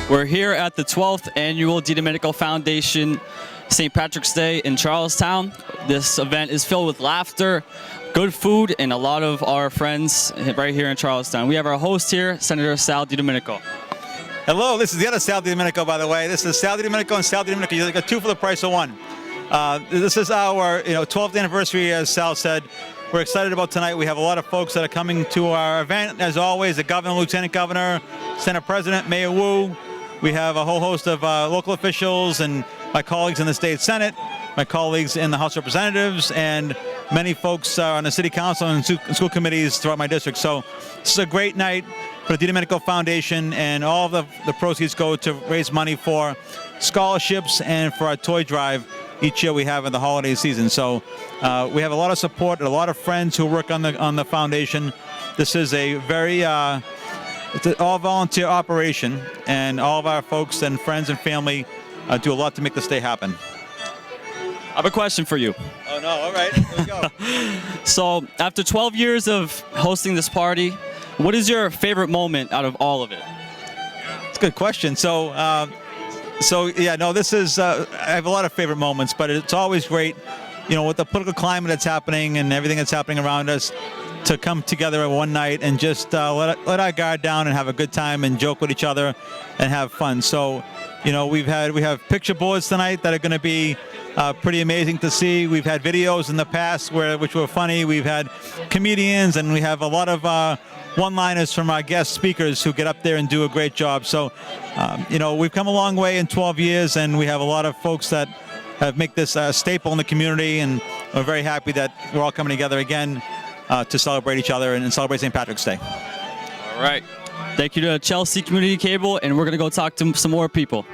We're here at the 12th Annual DiDomenico Foundation St. Patrick's Day in Charlestown. This event is filled with laughter, good food, and a lot of our friends right here in Charlestown. We have our host here, Senator Sal DiDomenico. Hello, this is the other Sal DiDomenico, by the way. This is Sal DiDomenico and Sal DiDomenico. You got two for the price of one. This is our 12th anniversary, as Sal said. We're excited about tonight. We have a lot of folks that are coming to our event. As always, the governor, lieutenant governor, Senate President, Mayor Wu. We have a whole host of local officials and my colleagues in the state Senate, my colleagues in the House of Representatives, and many folks on the city council and school committees throughout my district. So this is a great night for the DiDomenico Foundation, and all of the proceeds go to raise money for scholarships and for our toy drive each year we have in the holiday season. So we have a lot of support and a lot of friends who work on the foundation. This is a very it's an all-volunteer operation, and all of our folks and friends and family do a lot to make this day happen. I have a question for you. Oh no, all right, here we go. So after 12 years of hosting this party, what is your favorite moment out of all of it? It's a good question. This is, I have a lot of favorite moments, but it's always great, with the political climate that's happening and everything that's happening around us, to come together one night and just let our guard down and have a good time and joke with each other and have fun. So, we have picture boards tonight that are going to be pretty amazing to see. We've had videos in the past which were funny. We've had comedians, and we have a lot of one-liners from our guest speakers who get up there and do a great job. So, we've come a long way in 12 years, and we have a lot of folks that have make this a staple in the community, and we're very happy that we're all coming together again to celebrate each other and celebrate St. Patrick's Day. All right. Thank you to Chelsea Community Cable, and we're going to go talk to some more people.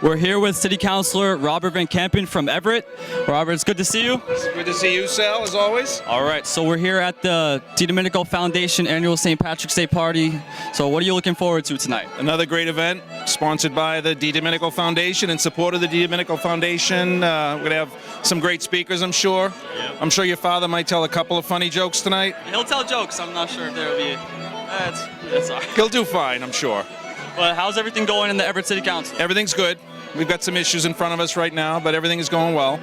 We're here with City Councilor Robert Van Kempen from Everett. Robert, it's good to see you. It's good to see you, Sal, as always. All right, so we're here at the DiDomenico Foundation Annual St. Patrick's Day Party. So what are you looking forward to tonight? Another great event sponsored by the DiDomenico Foundation, in support of the DiDomenico Foundation. We're going to have some great speakers, I'm sure. Yep. I'm sure your father might tell a couple of funny jokes tonight. He'll tell jokes. I'm not sure if there will be. That's all right. He'll do fine, I'm sure. But how's everything going in the Everett City Council? Everything's good. We've got some issues in front of us right now, but everything is going well.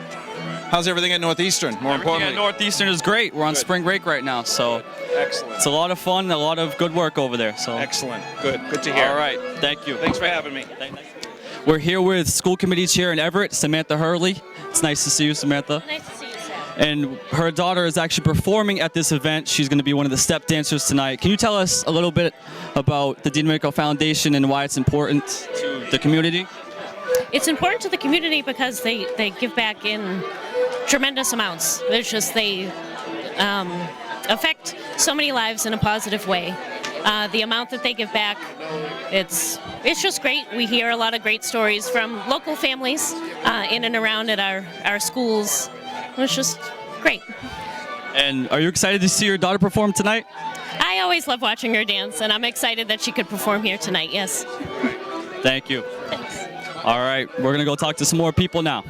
How's everything at Northeastern, more importantly? Everything at Northeastern is great. We're on spring break right now, so excellent. It's a lot of fun, a lot of good work over there. So excellent. Good to hear. All right. Thank you. Thanks for having me. We're here with school committee chair in Everett, Samantha Hurley. It's nice to see you, Samantha. Nice to see you, Sam. And her daughter is actually performing at this event. She's going to be one of the step dancers tonight. Can you tell us a little bit about the DiDomenico Foundation and why it's important to the community? It's important to the community because they give back in tremendous amounts. They affect so many lives in a positive way. The amount that they give back, it's just great. We hear a lot of great stories from local families in and around at our schools. It's just great. And are you excited to see your daughter perform tonight? I always love watching her dance, and I'm excited that she could perform here tonight, yes. Thank you. Thanks. All right, we're going to go talk to some more people now.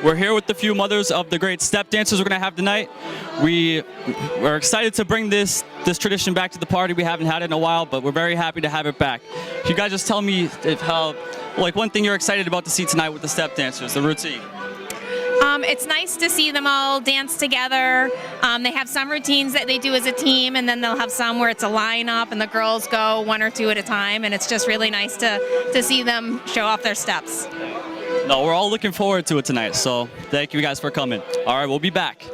We're here with the few mothers of the great step dancers we're going to have tonight. We're excited to bring this tradition back to the party. We haven't had it in a while, but we're very happy to have it back. Can you guys just tell me one thing you're excited about to see tonight with the step dancers, the routine? It's nice to see them all dance together. They have some routines that they do as a team, and then they'll have some where it's a lineup and the girls go one or two at a time, and it's just really nice to see them show off their steps. No, we're all looking forward to it tonight, so thank you guys for coming. All right, we'll be back.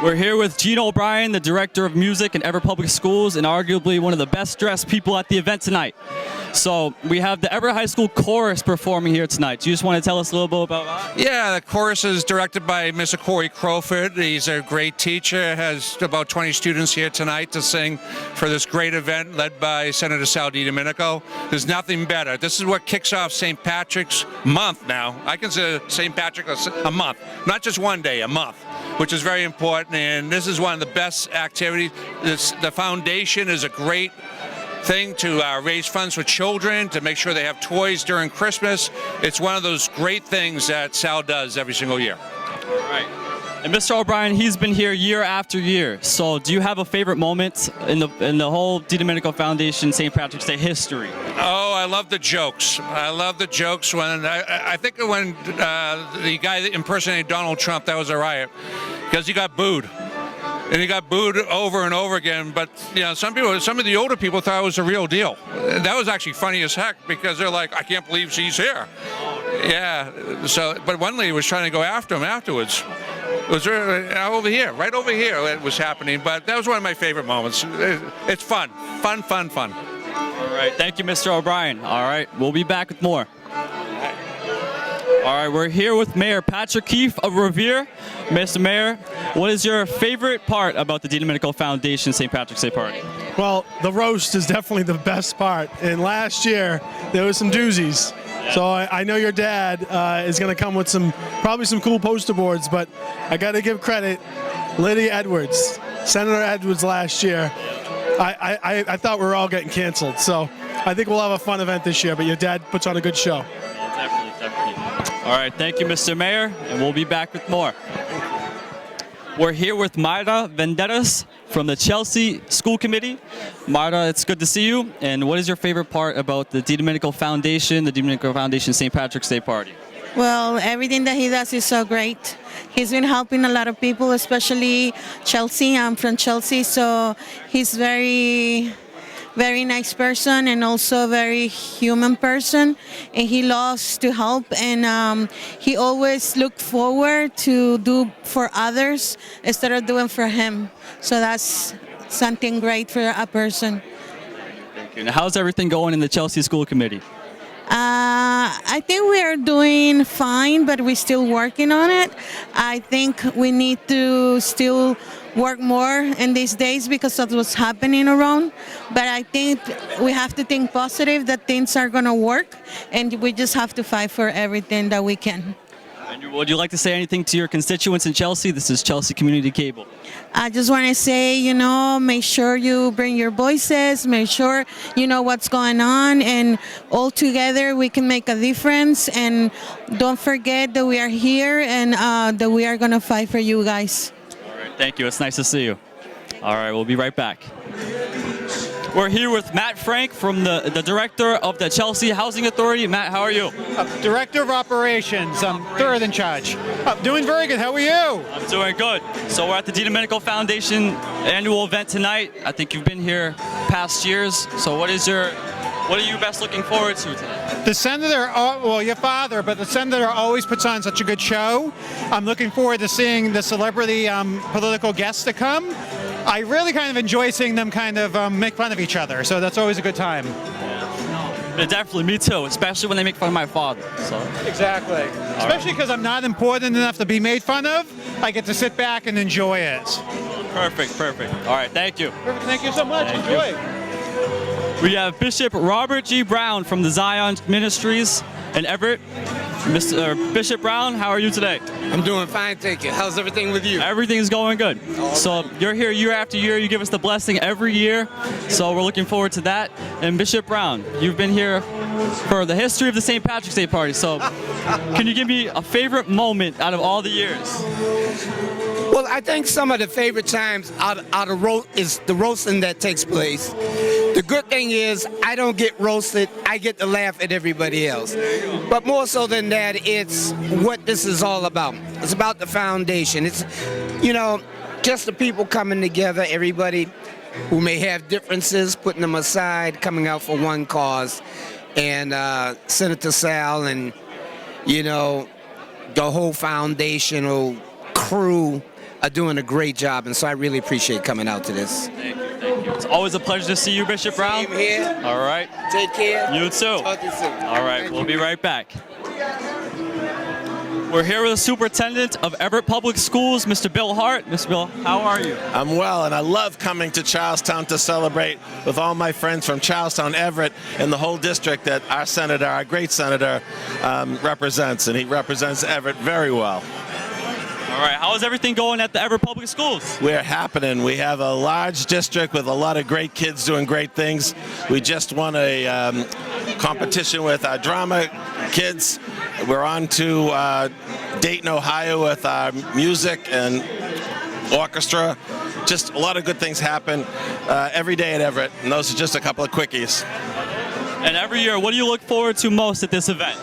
We're here with Gene O'Brien, the Director of Music in Everett Public Schools, and arguably one of the best dressed people at the event tonight. So we have the Everett High School Chorus performing here tonight. Do you just want to tell us a little bit about that? Yeah, the chorus is directed by Mr. Corey Crowford. He's a great teacher, has about 20 students here tonight to sing for this great event led by Senator Sal DiDomenico. There's nothing better. This is what kicks off St. Patrick's month now. I consider St. Patrick a month, not just one day, a month, which is very important, and this is one of the best activities. The foundation is a great thing to raise funds for children, to make sure they have toys during Christmas. It's one of those great things that Sal does every single year. All right. And Mr. O'Brien, he's been here year after year. So do you have a favorite moment in the whole DiDomenico Foundation St. Patrick's Day history? Oh, I love the jokes. I love the jokes when I think when the guy that impersonated Donald Trump, that was a riot because he got booed. And he got booed over and over again. But you know, some of the older people thought it was a real deal. That was actually funny as heck because they're like, I can't believe she's here. Yeah. So, but one lady was trying to go after him afterwards. It was over here, right over here. It was happening. But that was one of my favorite moments. It's fun. All right. Thank you, Mr. O'Brien. All right. We'll be back with more. All right, we're here with Mayor Patrick Keefe of Revere. Mr. Mayor, what is your favorite part about the DiDomenico Foundation St. Patrick's Day Party? Well, the roast is definitely the best part. And last year, there was some doozies. So I know your dad is going to come with probably some cool poster boards, but I got to give credit, Lydia Edwards, Senator Edwards last year. I thought we were all getting canceled. So I think we'll have a fun event this year, but your dad puts on a good show. Definitely. All right, thank you, Mr. Mayor, and we'll be back with more. We're here with Mayra Venderas from the Chelsea School Committee. Mayra, it's good to see you. And what is your favorite part about the DiDomenico Foundation, the DiDomenico Foundation St. Patrick's Day Party? Well, everything that he does is so great. He's been helping a lot of people, especially Chelsea. I'm from Chelsea, so he's very nice person and also a very human person, and he loves to help, and he always look forward to do for others instead of doing for him. So that's something great for a person. Thank you. Now, how's everything going in the Chelsea School Committee? I think we are doing fine, but we're still working on it. I think we need to still work more in these days because of what's happening around. But I think we have to think positive that things are going to work, and we just have to fight for everything that we can. And would you like to say anything to your constituents in Chelsea? This is Chelsea Community Cable. I just want to say, make sure you bring your voices, make sure you know what's going on, and all together we can make a difference. And don't forget that we are here and that we are going to fight for you guys. All right, thank you. It's nice to see you. All right, we'll be right back. We're here with Matt Frank from the director of the Chelsea Housing Authority. Matt, how are you? Director of Operations. I'm third in charge. Doing very good. How are you? I'm doing good. So we're at the DiDomenico Foundation annual event tonight. I think you've been here past years. So what are you best looking forward to tonight? The senator, your father, but the senator always puts on such a good show. I'm looking forward to seeing the celebrity political guests to come. I really kind of enjoy seeing them kind of make fun of each other, so that's always a good time. Yeah, definitely, me too, especially when they make fun of my father. So. Exactly. Especially because I'm not important enough to be made fun of. I get to sit back and enjoy it. Perfect. All right, thank you. Perfect. Thank you so much. Enjoy. We have Bishop Robert G. Brown from the Zion Ministries in Everett. Bishop Brown, how are you today? I'm doing fine, thank you. How's everything with you? Everything's going good. So you're here year after year. You give us the blessing every year. So we're looking forward to that. And Bishop Brown, you've been here for the history of the St. Patrick's Day Party. So can you give me a favorite moment out of all the years? Well, I think some of the favorite times out of is the roasting that takes place. The good thing is I don't get roasted. I get to laugh at everybody else. But more so than that, it's what this is all about. It's about the foundation. It's, just the people coming together, everybody who may have differences, putting them aside, coming out for one cause. And Senator Sal and, the whole foundational crew are doing a great job, and so I really appreciate coming out to this. Thank you. It's always a pleasure to see you, Bishop Brown. Same here. All right. Take care. You too. Talk to you soon. All right, we'll be right back. We're here with the superintendent of Everett Public Schools, Mr. Bill Hart. Mr. Bill, how are you? I'm well, and I love coming to Charlestown to celebrate with all my friends from Charlestown, Everett, and the whole district that our great senator, represents, and he represents Everett very well. All right, how is everything going at the Everett Public Schools? We're happening. We have a large district with a lot of great kids doing great things. We just won a competition with our drama kids. We're on to Dayton, Ohio with our music and orchestra. Just a lot of good things happen every day at Everett, and those are just a couple of quickies. And every year, what do you look forward to most at this event?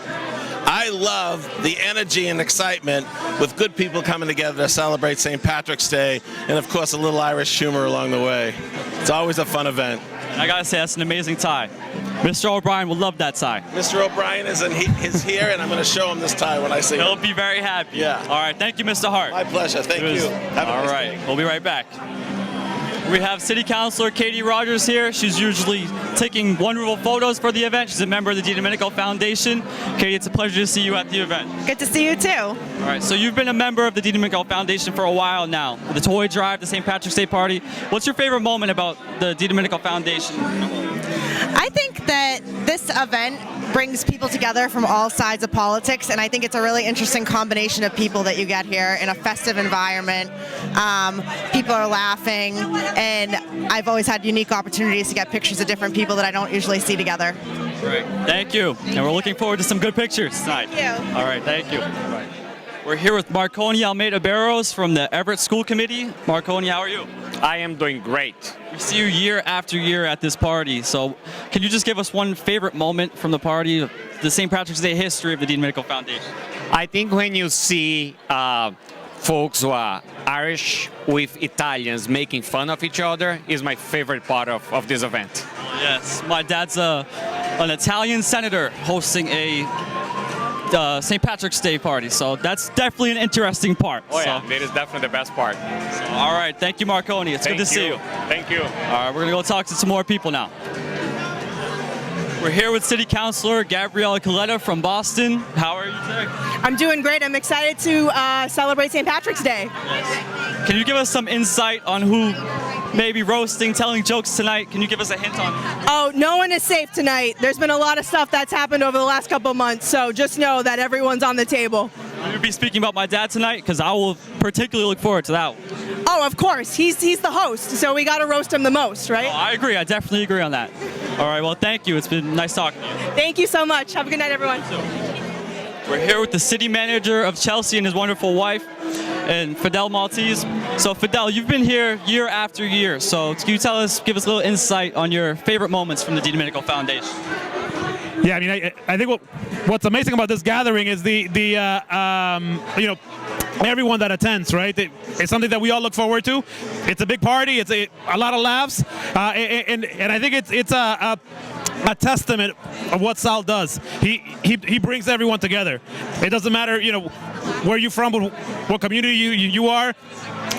I love the energy and excitement with good people coming together to celebrate St. Patrick's Day, and of course a little Irish humor along the way. It's always a fun event. And I gotta say, that's an amazing tie. Mr. O'Brien will love that tie. Mr. O'Brien is here, and I'm going to show him this tie when I see him. He'll be very happy. Yeah. All right, thank you, Mr. Hart. My pleasure. Thank you. Have a All nice right, day. we'll be right back. We have City Councilor Katie Rogers here. She's usually taking wonderful photos for the event. She's a member of the DiDomenico Foundation. Katie, it's a pleasure to see you at the event. Good to see you too. All right, so you've been a member of the DiDomenico Foundation for a while now. The toy drive, the St. Patrick's Day party. What's your favorite moment about the DiDomenico Foundation? I think that this event brings people together from all sides of politics, and I think it's a really interesting combination of people that you get here in a festive environment. People are laughing, and I've always had unique opportunities to get pictures of different people that I don't usually see together. Great. Thank you. And we're looking forward to some good pictures tonight. Thank you. All right, thank you. We're here with Marconi Almeida Barros from the Everett School Committee. Marconi, how are you? I am doing great. We see you year after year at this party. So can you just give us one favorite moment from the party, the St. Patrick's Day history of the DiDomenico Foundation? I think when you see folks who are Irish with Italians making fun of each other is my favorite part of this event. Yes, my dad's an Italian senator hosting a St. Patrick's Day party, so that's definitely an interesting part. Oh yeah, it is definitely the best part. All right, thank you, Marconi. It's good to see you. Thank you. All right, we're gonna go talk to some more people now. We're here with City Councilor Gabriella Coletta from Boston. How are you today? I'm doing great. I'm excited to celebrate St. Patrick's Day. Can you give us some insight on who may be roasting, telling jokes tonight? Can you give us a hint on it? Oh, no one is safe tonight. There's been a lot of stuff that's happened over the last couple of months, so just know that everyone's on the table. Will you be speaking about my dad tonight? Because I will particularly look forward to that one. Oh, of course. He's the host, so we got to roast him the most, right? Oh, I agree. I definitely agree on that. All right, well, thank you. It's been nice talking to you. Thank you so much. Have a good night, everyone. We're here with the city manager of Chelsea and his wonderful wife, and Fidel Maltese. So Fidel, you've been here year after year. So can you give us a little insight on your favorite moments from the DiDomenico Foundation? Yeah, I mean, I think what's amazing about this gathering is the you know, everyone that attends, right? It's something that we all look forward to. It's a big party. It's a lot of laughs, and I think it's a testament of what Sal does. He brings everyone together. It doesn't matter, you know, where you're from, what community you are,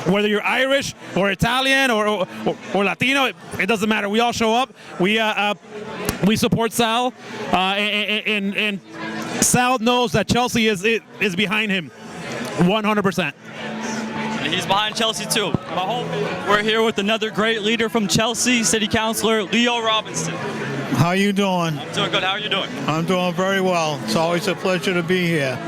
whether you're Irish or Italian or Latino. It doesn't matter. We all show up. We support Sal, and Sal knows that Chelsea is behind him, 100%. And he's behind Chelsea too. We're here with another great leader from Chelsea, City Councilor Leo Robinson. How you doing? I'm doing good. How are you doing? I'm doing very well. It's always a pleasure to be here.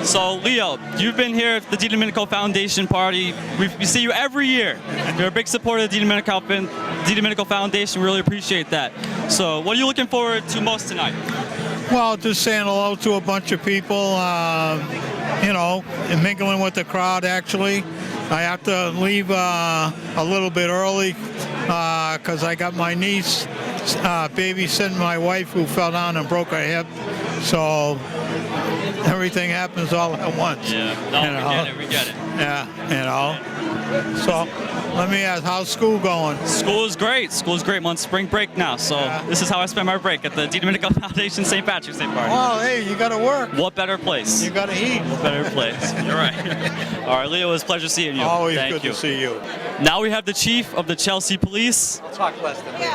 So, Leo, you've been here at the DiDomenico Foundation party. We see you every year. You're a big supporter of the DiDomenico Foundation. We really appreciate that. So, what are you looking forward to most tonight? Well, just saying hello to a bunch of people, you know, and mingling with the crowd, actually. I have to leave a little bit early because I got my niece babysitting my wife who fell down and broke her hip. So everything happens all at once. Yeah, no, we get it. Yeah, you know. So let me ask, how's school going? School is great. School is great. I'm on spring break now, so This is how I spend my break at the DiDomenico Foundation St. Patrick's Day party. Oh, hey, you got to work. What better place? You got to eat. What better place? You're right. All right, Leo, it's a pleasure seeing you. Always Thank good you. to see you. Now we have the chief of the Chelsea Police. Talk less than me.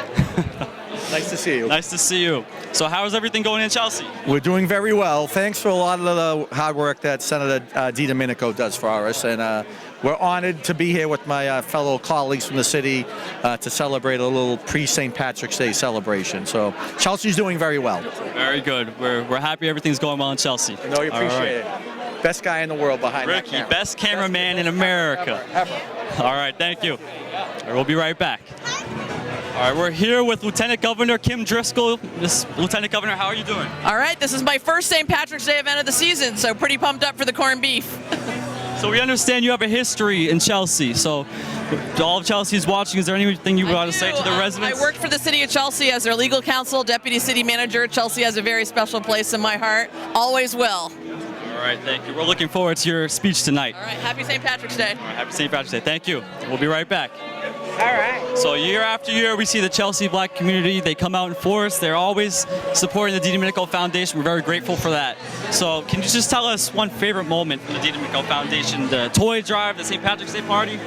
Nice to see you. Nice to see you. So how is everything going in Chelsea? We're doing very well. Thanks for a lot of the hard work that Senator DiDomenico does for us. And we're honored to be here with my fellow colleagues from the city to celebrate a little pre-St. Patrick's Day celebration. So Chelsea's doing very well. Very good. We're happy everything's going well in Chelsea. No, you appreciate it. Best guy in the world behind Ricky, that camera. best cameraman in America. Ever. All right, thank you. We'll be right back. All right, we're here with Lieutenant Governor Kim Driscoll. Lieutenant Governor, how are you doing? All right, this is my first St. Patrick's Day event of the season, so pretty pumped up for the corned beef. So we understand you have a history in Chelsea. So to all of Chelsea's watching, is there anything you want to say to the residents? I worked for the city of Chelsea as their legal counsel, deputy city manager. Chelsea has a very special place in my heart. Always will. All right, thank you. We're looking forward to your speech tonight. All right, happy St. Patrick's Day. All right, happy St. Patrick's Day. Thank you. We'll be right back. All right. So year after year, we see the Chelsea Black community. They come out in force. They're always supporting the DiDomenico Foundation. We're very grateful for that. So can you just tell us one favorite moment from the DiDomenico Foundation? The toy drive, the St. Patrick's Day party?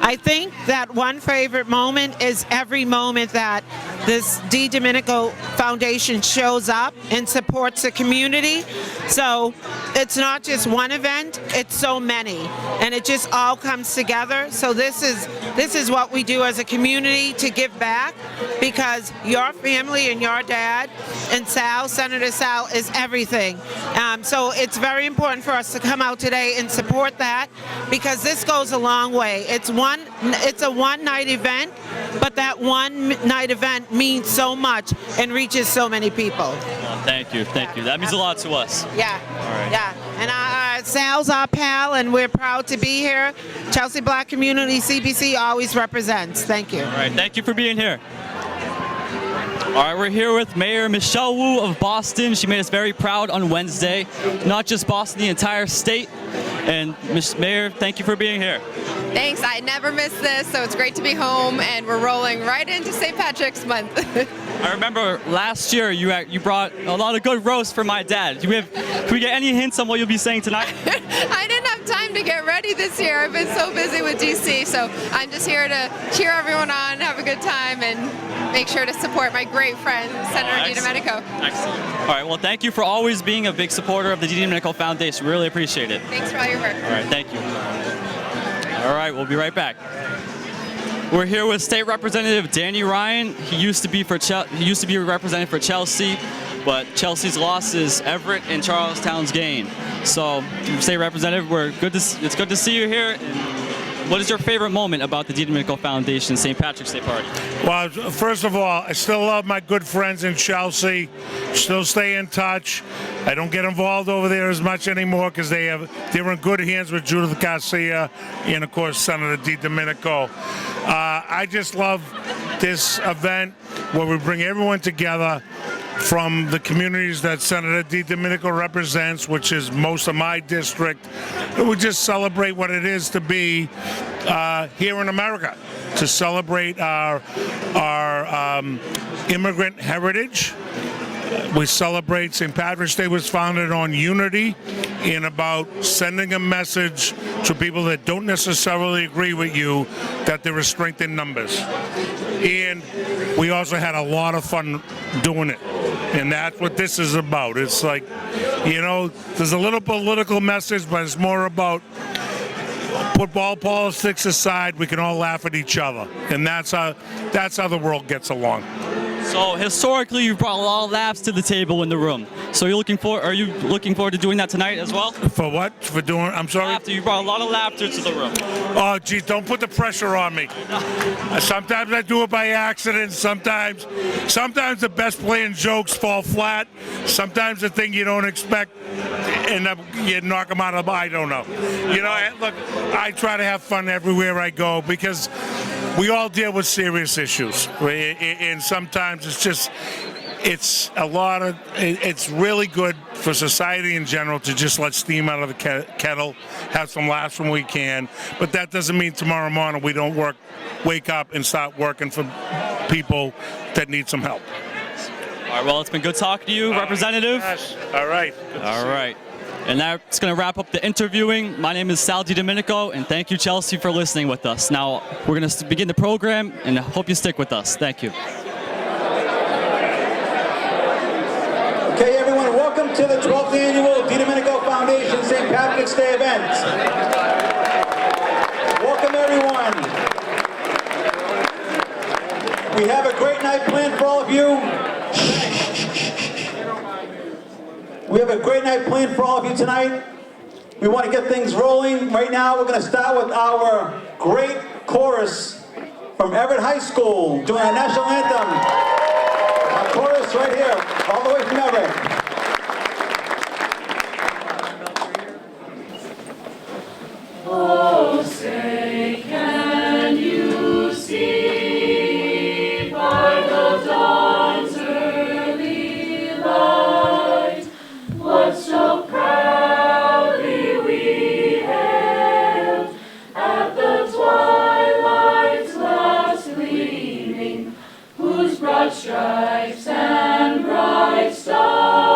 I think that one favorite moment is every moment that this DiDomenico Foundation shows up and supports the community. So it's not just one event, it's so many. And it just all comes together. So this is what we do as a community to give back, because your family and your dad and Sal, Senator Sal, is everything. So it's very important for us to come out today and support that, because this goes a long way. It's a one-night event, but that one-night event means so much and reaches so many people. Well, thank you, thank you. That means a lot to us. Yeah, all right. Yeah. And Sal's our pal, and we're proud to be here. Chelsea Black Community CBC always represents. Thank you. All right, thank you for being here. All right, we're here with Mayor Michelle Wu of Boston. She made us very proud on Wednesday. Not just Boston, the entire state. And Mayor, thank you for being here. Thanks, I never miss this, so it's great to be home, and we're rolling right into St. Patrick's Month. I remember last year you brought a lot of good roast for my dad. Can we get any hints on what you'll be saying tonight? I didn't have time to get ready this year. I've been so busy with DC, so I'm just here to cheer everyone on, have a good time, and make sure to support my great friend, Senator DiDomenico. Excellent. All right, well, thank you for always being a big supporter of the DiDomenico Foundation. Really appreciate it. Thanks for all your work. All right, thank you. All right, we'll be right back. We're here with State Representative Danny Ryan. He used to be a representative for Chelsea, but Chelsea's loss is Everett and Charlestown's gain. So, State Representative, it's good to see you here. What is your favorite moment about the DiDomenico Foundation St. Patrick's Day party? Well, first of all, I still love my good friends in Chelsea. Still stay in touch. I don't get involved over there as much anymore because they're in good hands with Judith Garcia and, of course, Senator DiDomenico. I just love this event where we bring everyone together from the communities that Senator DiDomenico represents, which is most of my district. We just celebrate what it is to be here in America, to celebrate our immigrant heritage. We celebrate St. Patrick's Day was founded on unity and about sending a message to people that don't necessarily agree with you that there is strength in numbers. And we also had a lot of fun doing it. And that's what this is about. It's like, there's a little political message, but it's more about put all politics aside, we can all laugh at each other. And that's how the world gets along. So historically, you've brought a lot of laughs to the table in the room. So are you looking forward to doing that tonight as well? For what? For doing? I'm sorry. Laughter. You brought a lot of laughter to the room. Oh, geez, don't put the pressure on me. Sometimes I do it by accident. Sometimes the best playing jokes fall flat. Sometimes the thing you don't expect, you knock them out of. I don't know. Look, I try to have fun everywhere I go because we all deal with serious issues, and sometimes it's really good for society in general to just let steam out of the kettle, have some laughs when we can, but that doesn't mean tomorrow morning we don't wake up and start working for people that need some help. All right, well, it's been good talking to you, Representative. Yes. All right. All right. And that's going to wrap up the interviewing. My name is Sal DiDomenico, and thank you, Chelsea, for listening with us. Now, we're going to begin the program, and I hope you stick with us. Thank you. Okay, everyone, welcome to the 12th Annual DiDomenico Foundation St. Patrick's Day event. Welcome, everyone. We have a great night planned for all of you. We have a great night planned for all of you tonight. We want to get things rolling. Right now, we're going to start with our great chorus from Everett High School doing our national anthem. Our chorus right here, all the way from Everett. Oh, say, can you see by the dawn's early light what so proudly we hailed at the twilight's last gleaming, whose broad stripes and bright stars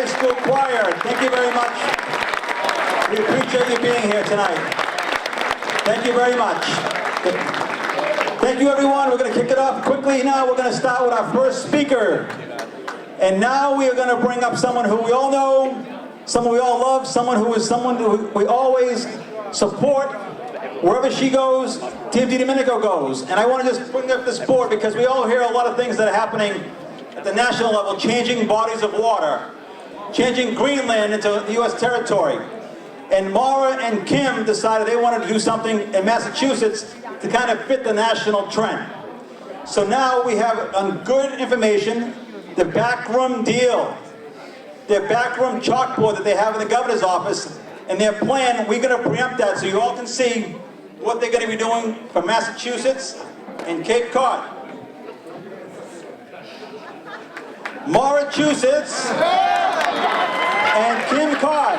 High School Choir, thank you very much. We appreciate you being here tonight. Thank you very much. Thank you, everyone. We're going to kick it off quickly now. We're going to start with our first speaker. And now we are going to bring up someone who we all know, someone we all love, someone who we always support. Wherever she goes, Team DiDomenico goes. And I want to just bring up this board because we all hear a lot of things that are happening at the national level, changing bodies of water, changing Greenland into the U.S. territory. And Mara and Kim decided they wanted to do something in Massachusetts to kind of fit the national trend. So now we have on good information, the backroom deal, their backroom chalkboard that they have in the governor's office, and their plan. We're going to preempt that so you all can see what they're going to be doing for Massachusetts and Cape Cod. Massachusetts and Kim Cod.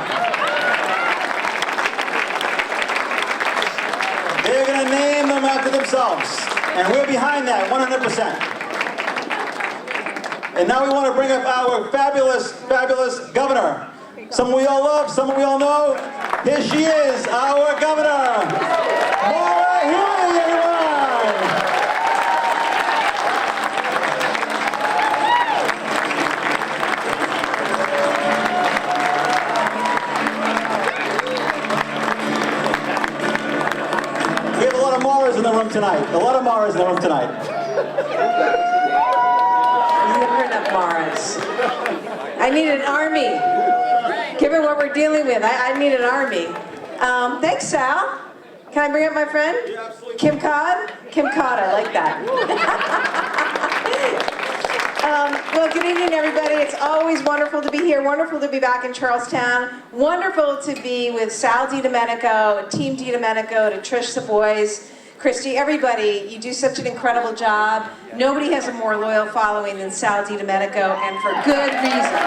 They're going to name them after themselves. And we're behind that 100%. And now we want to bring up our fabulous, fabulous governor. Someone we all love, someone we all know. Here she is, our governor, Maura Healey, everyone! We have a lot of Mauras in the room tonight. A lot of Mauras in the room tonight. Never enough Maras. I need an army. Given what we're dealing with, I need an army. Thanks, Sal. Can I bring up my friend? Yeah, absolutely. Kim Cod? Kim Cod, I like that. Well, good evening, everybody. It's always wonderful to be here. Wonderful to be back in Charlestown. Wonderful to be with Sal DiDomenico, Team DiDomenico, to Trish Savoy's, Christy, everybody. You do such an incredible job. Nobody has a more loyal following than Sal DiDomenico, and for good reason.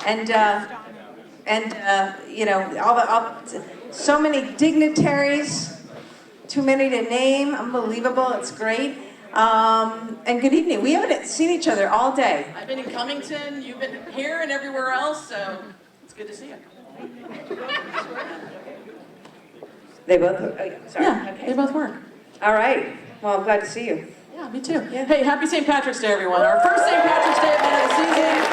And you know, so many dignitaries, too many to name, unbelievable, it's great. And good evening. We haven't seen each other all day. I've been in Cummington, you've been here and everywhere else, so it's good to see you. They both, oh, yeah, sorry. Yeah, okay. they both work. All right, well, I'm glad to see you. Yeah, me too. Yeah. Hey, happy St. Patrick's Day, everyone. Our first St. Patrick's Day event of the season.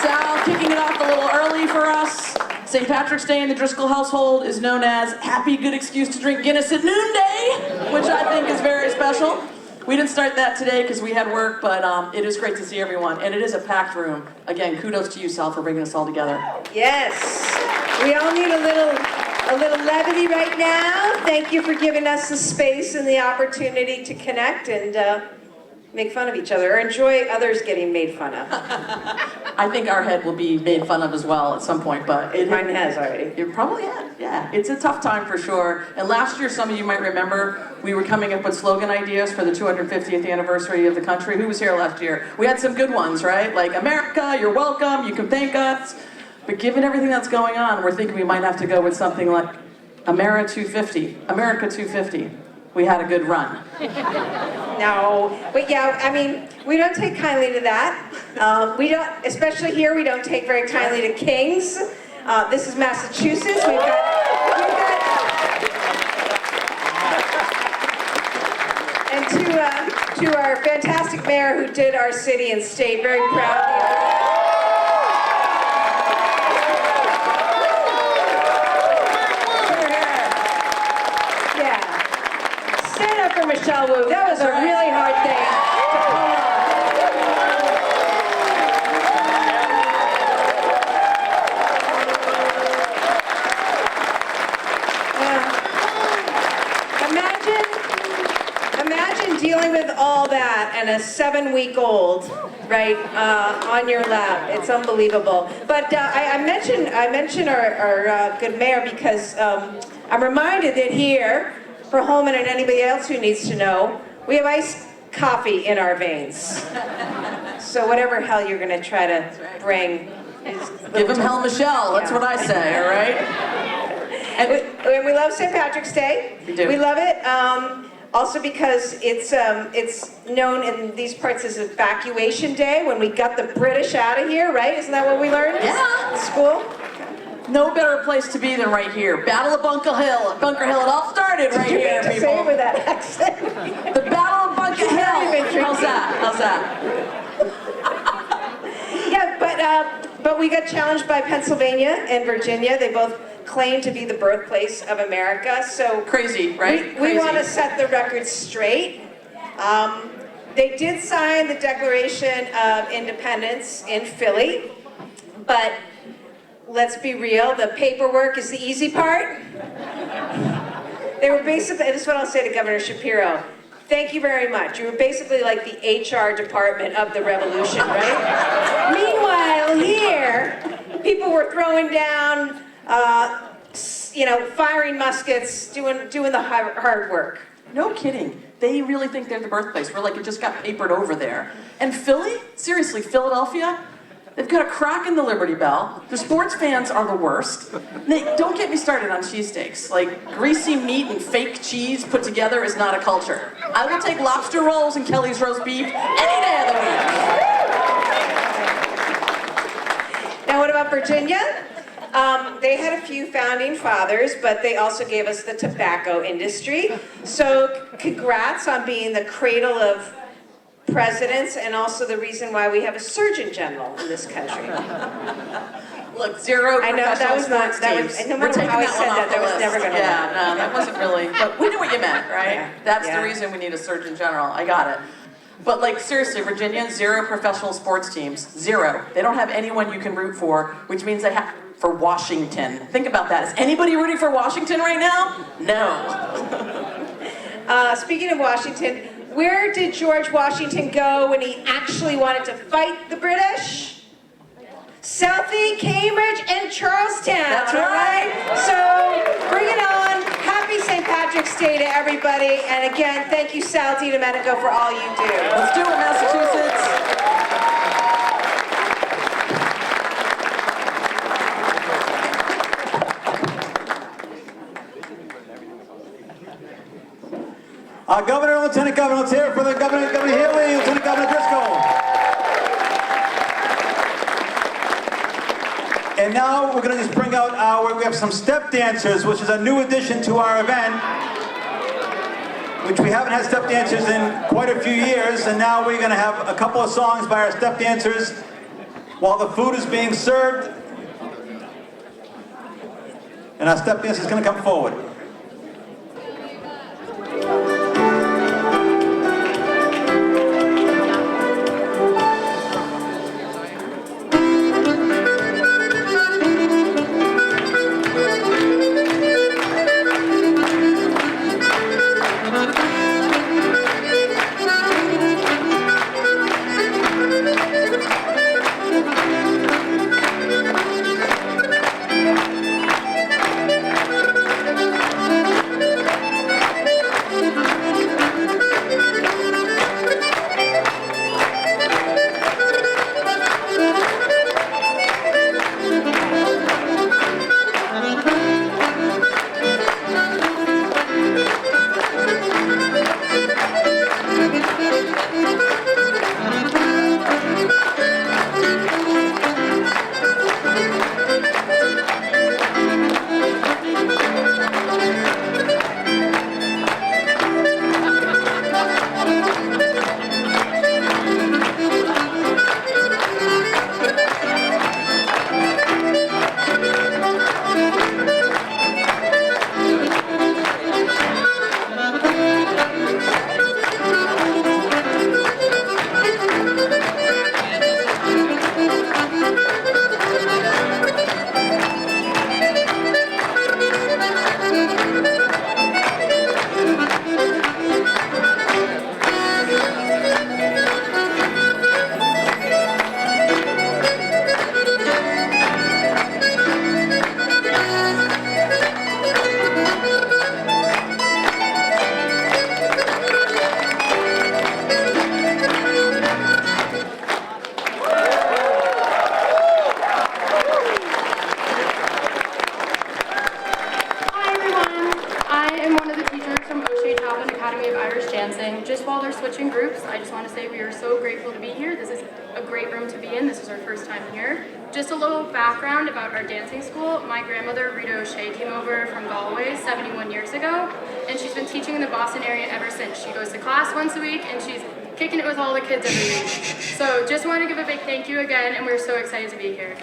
Sal kicking it off a little early for us. St. Patrick's Day in the Driscoll household is known as Happy Good Excuse to Drink Guinness at Noonday, which I think is very special. We didn't start that today because we had work, but it is great to see everyone. And it is a packed room. Again, kudos to you, Sal, for bringing us all together. Yes, we all need a little levity right now. Thank you for giving us the space and the opportunity to connect and make fun of each other, or enjoy others getting made fun of. I think our head will be made fun of as well at some point, but mine has already. It probably has, yeah. It's a tough time for sure. And last year, some of you might remember, we were coming up with slogan ideas for the 250th anniversary of the country. Who was here last year? We had some good ones, right? Like, America, you're welcome, you can thank us. But given everything that's going on, we're thinking we might have to go with something like America 250. America 250. We had a good run. No, but yeah, I mean, we don't take kindly to that. We don't, especially here, we don't take very kindly to kings. This is Massachusetts. We've got and to our fantastic mayor who did our city and state, very proud of you. Michelle Wu. That was a really hard thing to pull off. Imagine dealing with all that and a 7-week-old, right, on your lap. It's unbelievable. But I mentioned our good mayor because I'm reminded that here, for Holman and anybody else who needs to know, we have iced coffee in our veins. So whatever hell you're going to try to bring is... Give him hell, Michelle. That's what I say, all right? And we love St. Patrick's Day. We do. We love it. Also because it's known in these parts as Evacuation Day, when we got the British out of here, right? Isn't that what we learned in school? No better place to be than right here. Battle of Bunker Hill. It all started right here, people. Say it with that accent. The Battle of Bunker Hill. How's that? Yeah, but we got challenged by Pennsylvania and Virginia. They both claim to be the birthplace of America. So crazy, right? We want to set the record straight. They did sign the Declaration of Independence in Philly, but let's be real, the paperwork is the easy part. They were basically, this is what I'll say to Governor Shapiro, thank you very much. You were basically like the HR department of the revolution, right? Meanwhile, here, people were throwing down, firing muskets, doing the hard work. No kidding. They really think they're the birthplace. We're like, it just got papered over there. And Philly? Seriously, Philadelphia? They've got a crack in the Liberty Bell. The sports fans are the worst. Don't get me started on cheesesteaks. Like, greasy meat and fake cheese put together is not a culture. I will take lobster rolls and Kelly's roast beef any day of the week. Now, what about Virginia? They had a few founding fathers, but they also gave us the tobacco industry. So congrats on being the cradle of presidents and also the reason why we have a Surgeon General in this country. Look, zero I know, that professional was not, sports that teams. was, no We're matter taking how I that said one that, off that the was list. never going to Yeah, work. no, that wasn't really, but we knew what you meant, right? Yeah. That's Yeah. the reason we need a Surgeon General. I got it. But like, seriously, Virginia, zero professional sports teams. Zero. They don't have anyone you can root for, which means they have for Washington. Think about that. Is anybody rooting for Washington right now? No. Speaking of Washington, where did George Washington go when he actually wanted to fight the British? Southie, Cambridge, and Charlestown. That's all right. So bring it on. Happy St. Patrick's Day to everybody. And again, thank you, Sal DiDomenico, for all you do. Let's do it, Massachusetts. Governor and Lieutenant Governor, let's hear it for the Governor Healy, Lieutenant Governor Driscoll. And now we're going to just bring out we have some step dancers, which is a new addition to our event, which we haven't had step dancers in quite a few years, and now we're going to have a couple of songs by our step dancers while the food is being served. And our step dancer is going to come forward. here. This is a great room to be in. This is our first time here. Just a little background about our dancing school. My grandmother, Rita O'Shea, came over from Galway 71 years ago, and she's been teaching in the Boston area ever since. She goes to class once a week, and she's kicking it with all the kids every week. So just want to give a big thank you again, and we're so excited to be here.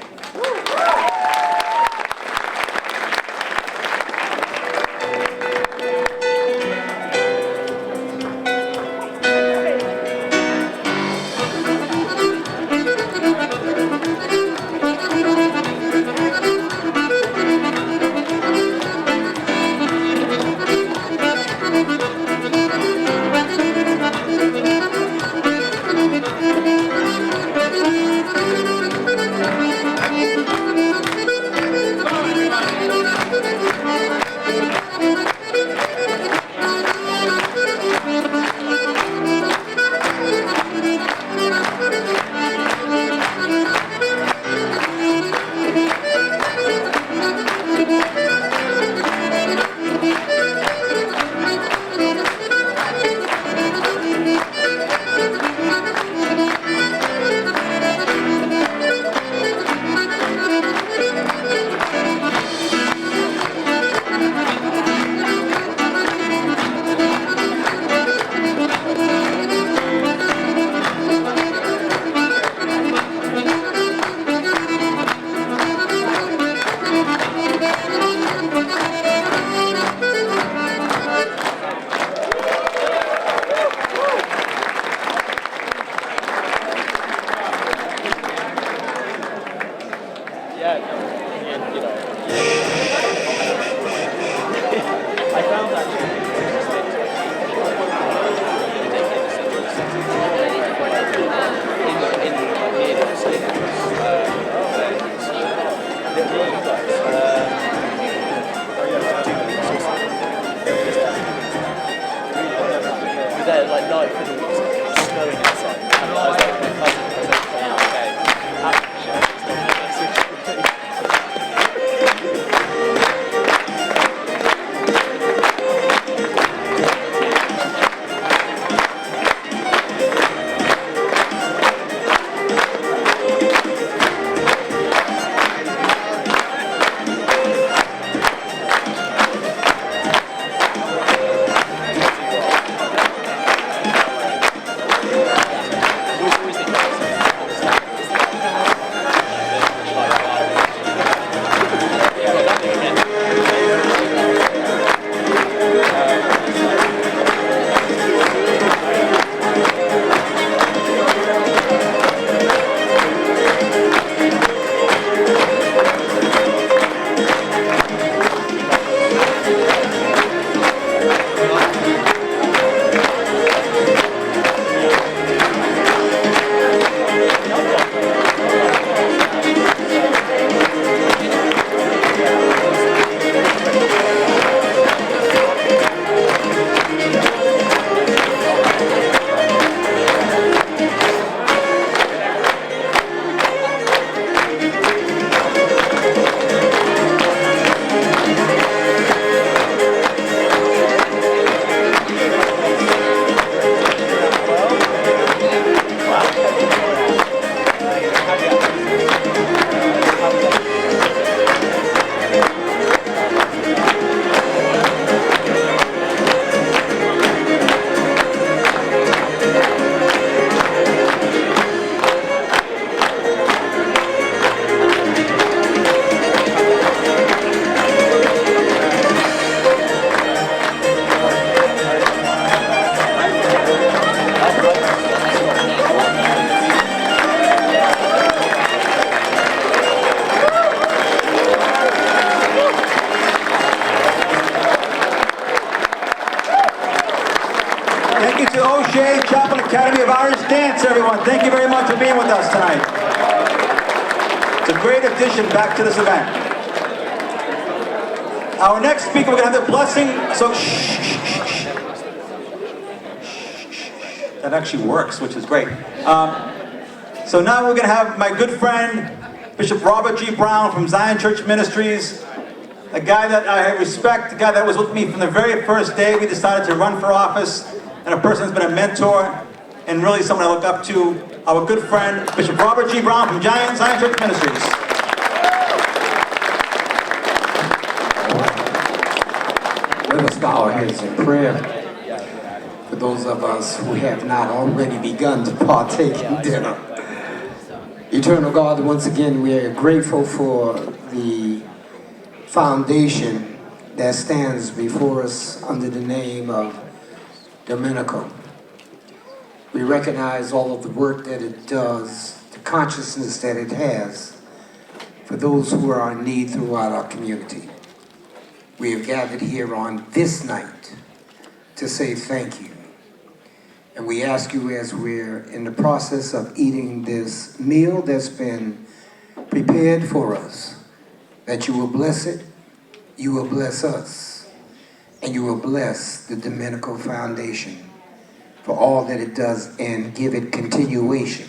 Academy of Irish Dance, everyone. Thank you very much for being with us tonight. It's a great addition back to this event. Our next speaker, we're going to have the blessing. So, shh. That actually works, which is great. So now we're going to have my good friend, Bishop Robert G. Brown from Zion Church Ministries, a guy that I respect, a guy that was with me from the very first day we decided to run for office, and a person who's been a mentor and really someone I look up to our good friend, Bishop Robert G. Brown from Giant Zion Church Ministries. Let us bow our heads in prayer for those of us who have not already begun to partake in dinner. Eternal God, once again, we are grateful for the foundation that stands before us under the name of Domenico. We recognize all of the work that it does, the consciousness that it has for those who are in need throughout our community. We have gathered here on this night to say thank you. And we ask you, as we're in the process of eating this meal that's been prepared for us, that you will bless it, you will bless us, and you will bless the Domenico Foundation for all that it does, and give it continuation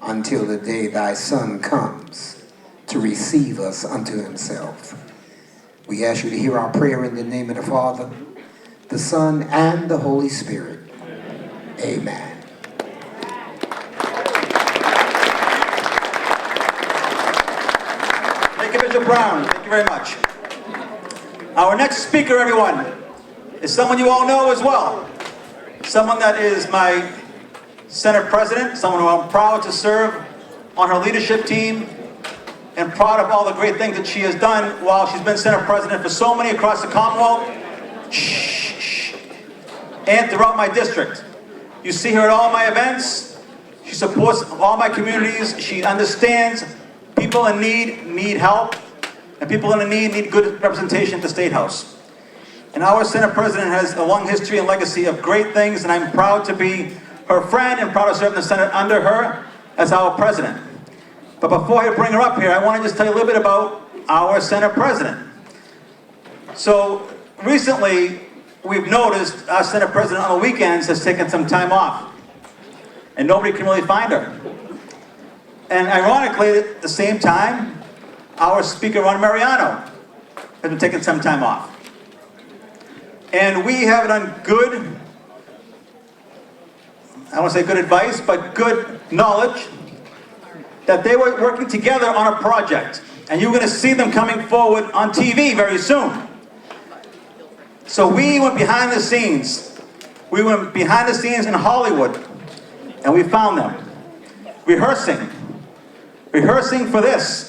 until the day thy Son comes to receive us unto himself. We ask you to hear our prayer in the name of the Father, the Son, and the Holy Spirit. Amen. Thank you, Bishop Brown. Thank you very much. Our next speaker, everyone, is someone you all know as well. Someone that is my Senate President, someone who I'm proud to serve on her leadership team, and proud of all the great things that she has done while she's been Senate President for so many across the Commonwealth and throughout my district. You see her at all my events. She supports all my communities. She understands people in need help, and people in need good representation at the State House. And our Senate President has a long history and legacy of great things, and I'm proud to be her friend and proud to serve in the Senate under her as our President. But before I bring her up here, I want to just tell you a little bit about our Senate President. So recently, we've noticed our Senate President on the weekends has taken some time off, and nobody can really find her. And ironically, at the same time, our Speaker, Ron Mariano, has been taking some time off. And we have it on good, I don't want to say good advice, but good knowledge, that they were working together on a project. And you're going to see them coming forward on TV very soon. So we went behind the scenes. We went behind the scenes in Hollywood, and we found them rehearsing for this.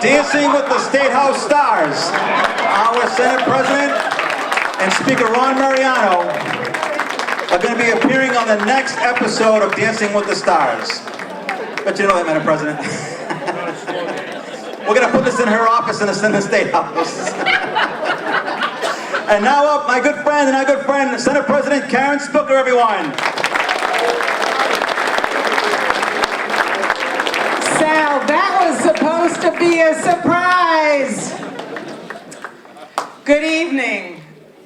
Dancing with the State House Stars. Our Senate President and Speaker Ron Mariano are going to be appearing on the next episode of Dancing with the Stars. Bet you know that, Madam President. We're going to put this in her office in the State House. And now up, my good friend, Senate President Karen Spooker, everyone. Sal, that was supposed to be a surprise. Good evening.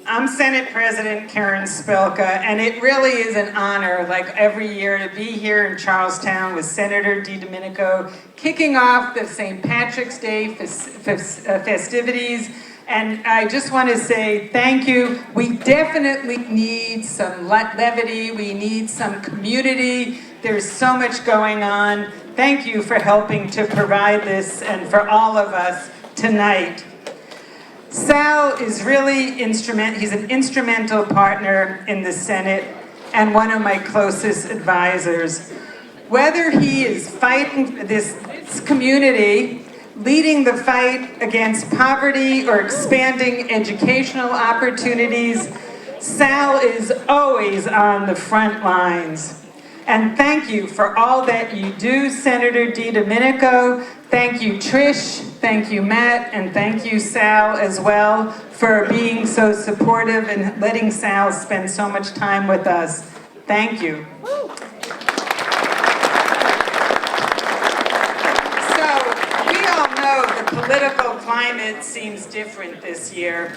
I'm Senate President Karen Spilka, and it really is an honor, like every year, to be here in Charlestown with Senator DiDomenico, kicking off the St. Patrick's Day festivities. And I just want to say thank you. We definitely need some levity. We need some community. There's so much going on. Thank you for helping to provide this and for all of us tonight. Sal is really he's an instrumental partner in the Senate and one of my closest advisors. Whether he is fighting this community, leading the fight against poverty, or expanding educational opportunities, Sal is always on the front lines. And thank you for all that you do, Senator DiDomenico. Thank you, Trish. Thank you, Matt. And thank you, Sal, as well, for being so supportive and letting Sal spend so much time with us. Thank you. So, we all know the political climate seems different this year.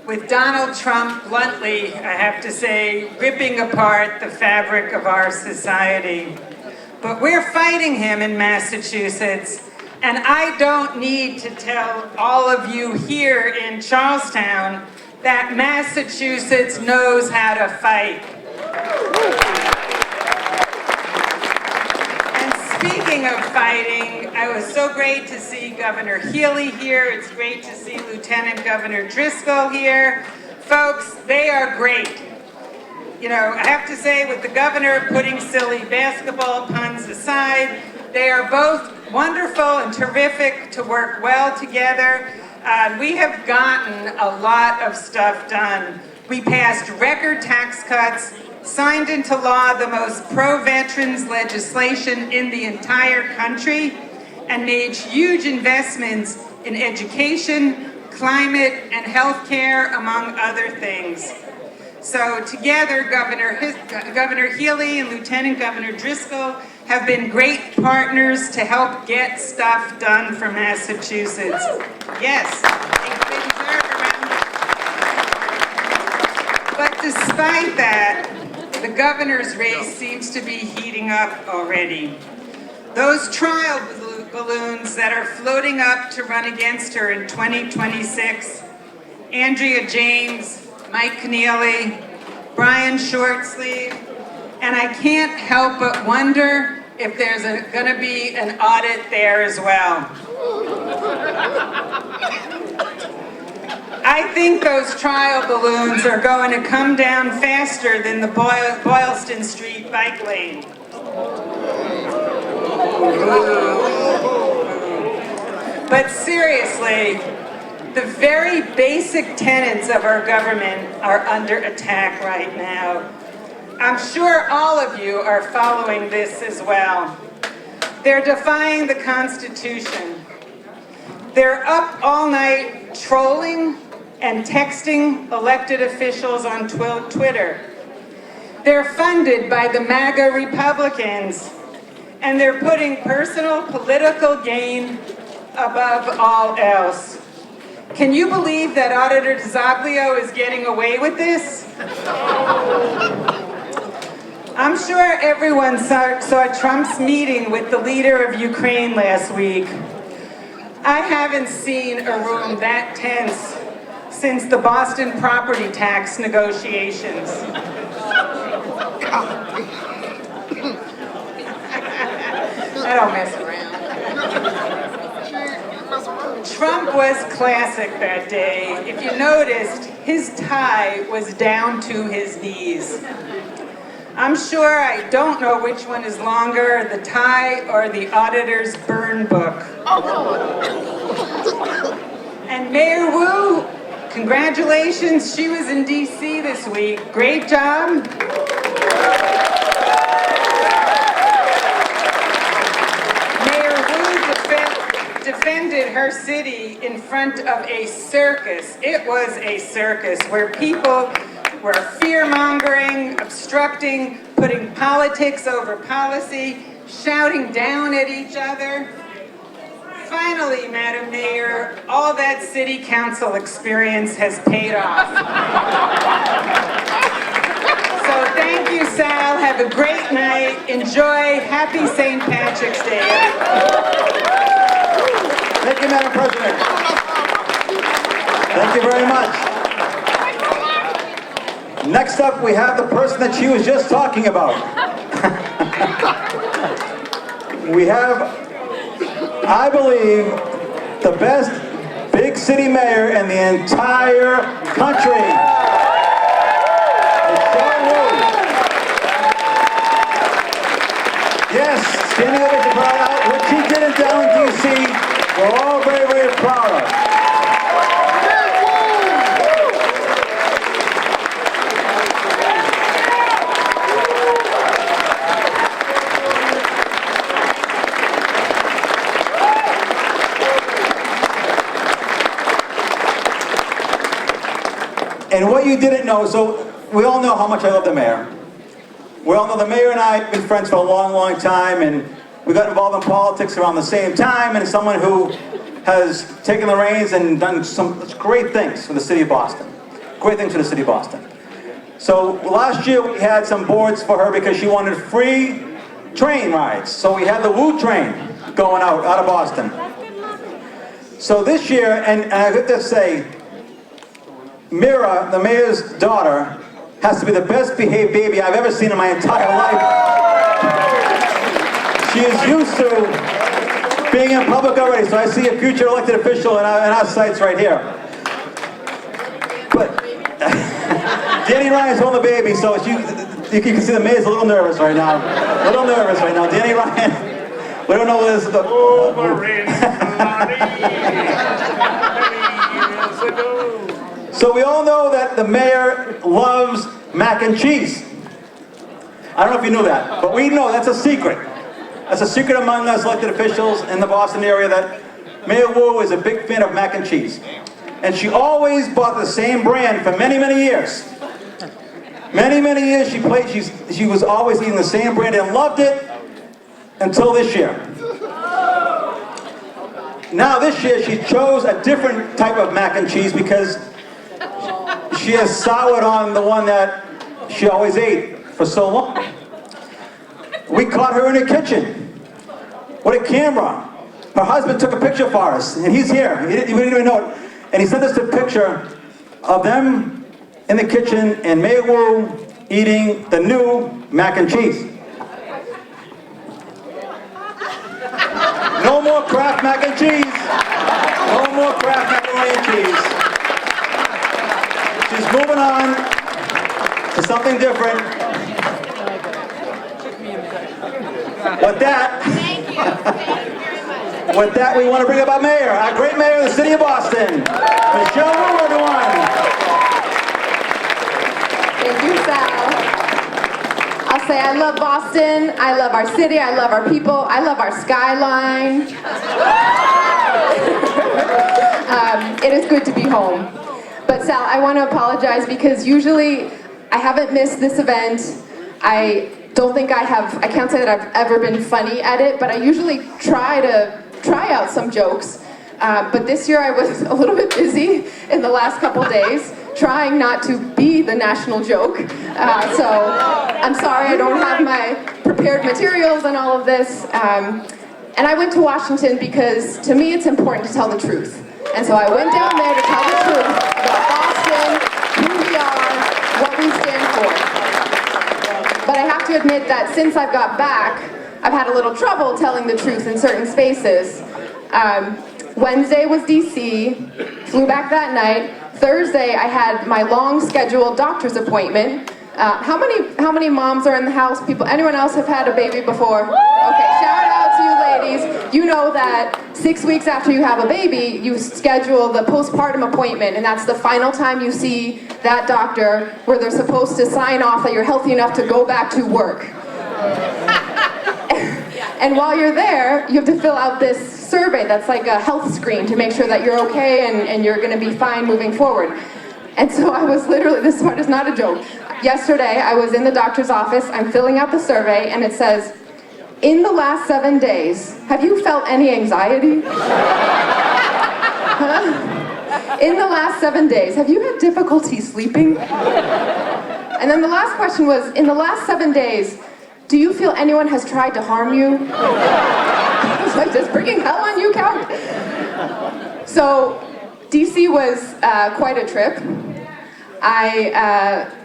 With Donald Trump, bluntly, I have to say, ripping apart the fabric of our society. But we're fighting him in Massachusetts, and I don't need to tell all of you here in Charlestown that Massachusetts knows how to fight. And speaking of fighting, I was so great to see Governor Healy here. It's great to see Lieutenant Governor Driscoll here. Folks, they are great. You know, I have to say, with the governor, putting silly basketball puns aside, they are both wonderful and terrific to work well together. We have gotten a lot of stuff done. We passed record tax cuts, signed into law the most pro-veterans legislation in the entire country, and made huge investments in education, climate, and healthcare, among other things. So together, Governor Healy and Lieutenant Governor Driscoll have been great partners to help get stuff done for Massachusetts. Yes, they deserve a round of applause. But despite that, the governor's race seems to be heating up already. Those trial balloons that are floating up to run against her in 2026, Andrea James, Mike Keneally, Brian Shortsleeve, and I can't help but wonder if there's going to be an audit there as well. I think those trial balloons are going to come down faster than the Boylston Street bike lane. But seriously, the very basic tenets of our government are under attack right now. I'm sure all of you are following this as well. They're defying the Constitution. They're up all night trolling and texting elected officials on Twitter. They're funded by the MAGA Republicans, and they're putting personal political gain above all else. Can you believe that Auditor DiZoglio is getting away with this? I'm sure everyone saw Trump's meeting with the leader of Ukraine last week. I haven't seen a room that tense since the Boston property tax negotiations. I don't mess around. Trump was classic that day. If you noticed, his tie was down to his knees. I'm sure I don't know which one is longer, the tie or the auditor's burn book. And Mayor Wu, congratulations, she was in DC this week. Great job. Defended her city in front of a circus. It was a circus where people were fear-mongering, obstructing, putting politics over policy, shouting down at each other. Finally, Madam Mayor, all that city council experience has paid off. So thank you, Sal. Have a great night. Enjoy. Happy St. Patrick's Day. Thank you, Madam President. Thank you very much. Next up, we have the person that she was just talking about. We have, I believe, the best big city mayor in the entire country. Yes, standing over to proud out what she did in down DC. We're all very, very proud of. And what you didn't know, so we all know how much I love the mayor. We all know the mayor and I have been friends for a long, long time, and we got involved in politics around the same time, and someone who has taken the reins and done some great things for the city of Boston. Great things for the city of Boston. So last year we had some boards for her because she wanted free train rides. So we had the Woo train going out of Boston. So this year, and I have to say, Mira, the mayor's daughter, has to be the best behaved baby I've ever seen in my entire life. She is used to being in public already, so I see a future elected official in our sights right here. But Danny Ryan's holding the baby, so you can see the mayor's a little nervous right now. Danny Ryan, we don't know what this is. So we all know that the mayor loves mac and cheese. I don't know if you knew that, but we know that's a secret. That's a secret among us elected officials in the Boston area that Mayor Wu is a big fan of mac and cheese. And she always bought the same brand for many, many years. Many, many years she was always eating the same brand and loved it until this year. Now this year she chose a different type of mac and cheese because she has soured on the one that she always ate for so long. We caught her in the kitchen with a camera. Her husband took a picture for us, and he's here. We didn't even know it. And he sent us a picture of them in the kitchen and Mayor Wu eating the new mac and cheese. No more Kraft mac and cheese. No more Kraft macaroni and cheese. She's moving on to something different. With that, we want to bring up our mayor, our great mayor of the city of Boston, Michelle Wu, everyone. Thank you, Sal. I'll say I love Boston, I love our city, I love our people, I love our skyline. It is good to be home. But Sal, I want to apologize because usually I haven't missed this event. I can't say that I've ever been funny at it, but I usually try out some jokes. But this year I was a little bit busy in the last couple days, trying not to be the national joke. So I'm sorry I don't have my prepared materials and all of this. And I went to Washington because to me it's important to tell the truth. And so I went down there to tell the truth about Boston, who we are, what we stand for. But I have to admit that since I've got back, I've had a little trouble telling the truth in certain spaces. Wednesday was DC, flew back that night. Thursday, I had my long scheduled doctor's appointment. How many moms are in the house? People, anyone else have had a baby before? Okay, shout out to you ladies. You know that 6 weeks after you have a baby, you schedule the postpartm appointment, and that's the final time you see that doctor where they're supposed to sign off that you're healthy enough to go back to work. And while you're there, you have to fill out this survey that's like a health screen to make sure that you're okay and you're gonna be fine moving forward. And so I was literally, this part is not a joke. Yesterday, I was in the doctor's office, I'm filling out the survey, and it says, in the last 7 days, have you felt any anxiety? Huh? In the last 7 days, have you had difficulty sleeping? And then the last question was, in the last 7 days, do you feel anyone has tried to harm you? I was like, does bringing hell on you count? So, DC was quite a trip. I,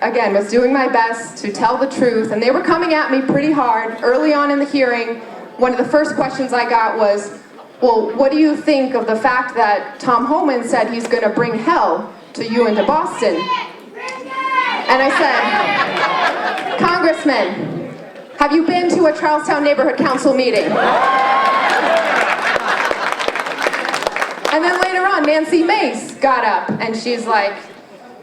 again, was doing my best to tell the truth, and they were coming at me pretty hard. Early on in the hearing, one of the first questions I got was, well, what do you think of the fact that Tom Homan said he's going to bring hell to you and to Boston? And I said, Congressman, have you been to a Charlestown Neighborhood Council meeting? And then later on, Nancy Mace got up, and she's like,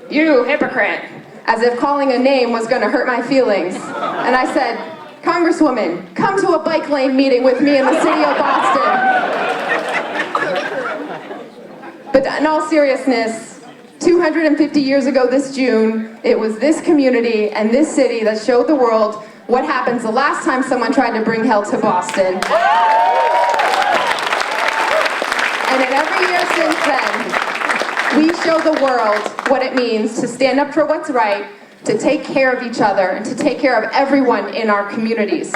you hypocrite, as if calling a name was going to hurt my feelings. And I said, Congresswoman, come to a bike lane meeting with me in the city of Boston. But in all seriousness, 250 years ago this June, it was this community and this city that showed the world what happens the last time someone tried to bring hell to Boston. And in every year since then, we show the world what it means to stand up for what's right, to take care of each other, and to take care of everyone in our communities.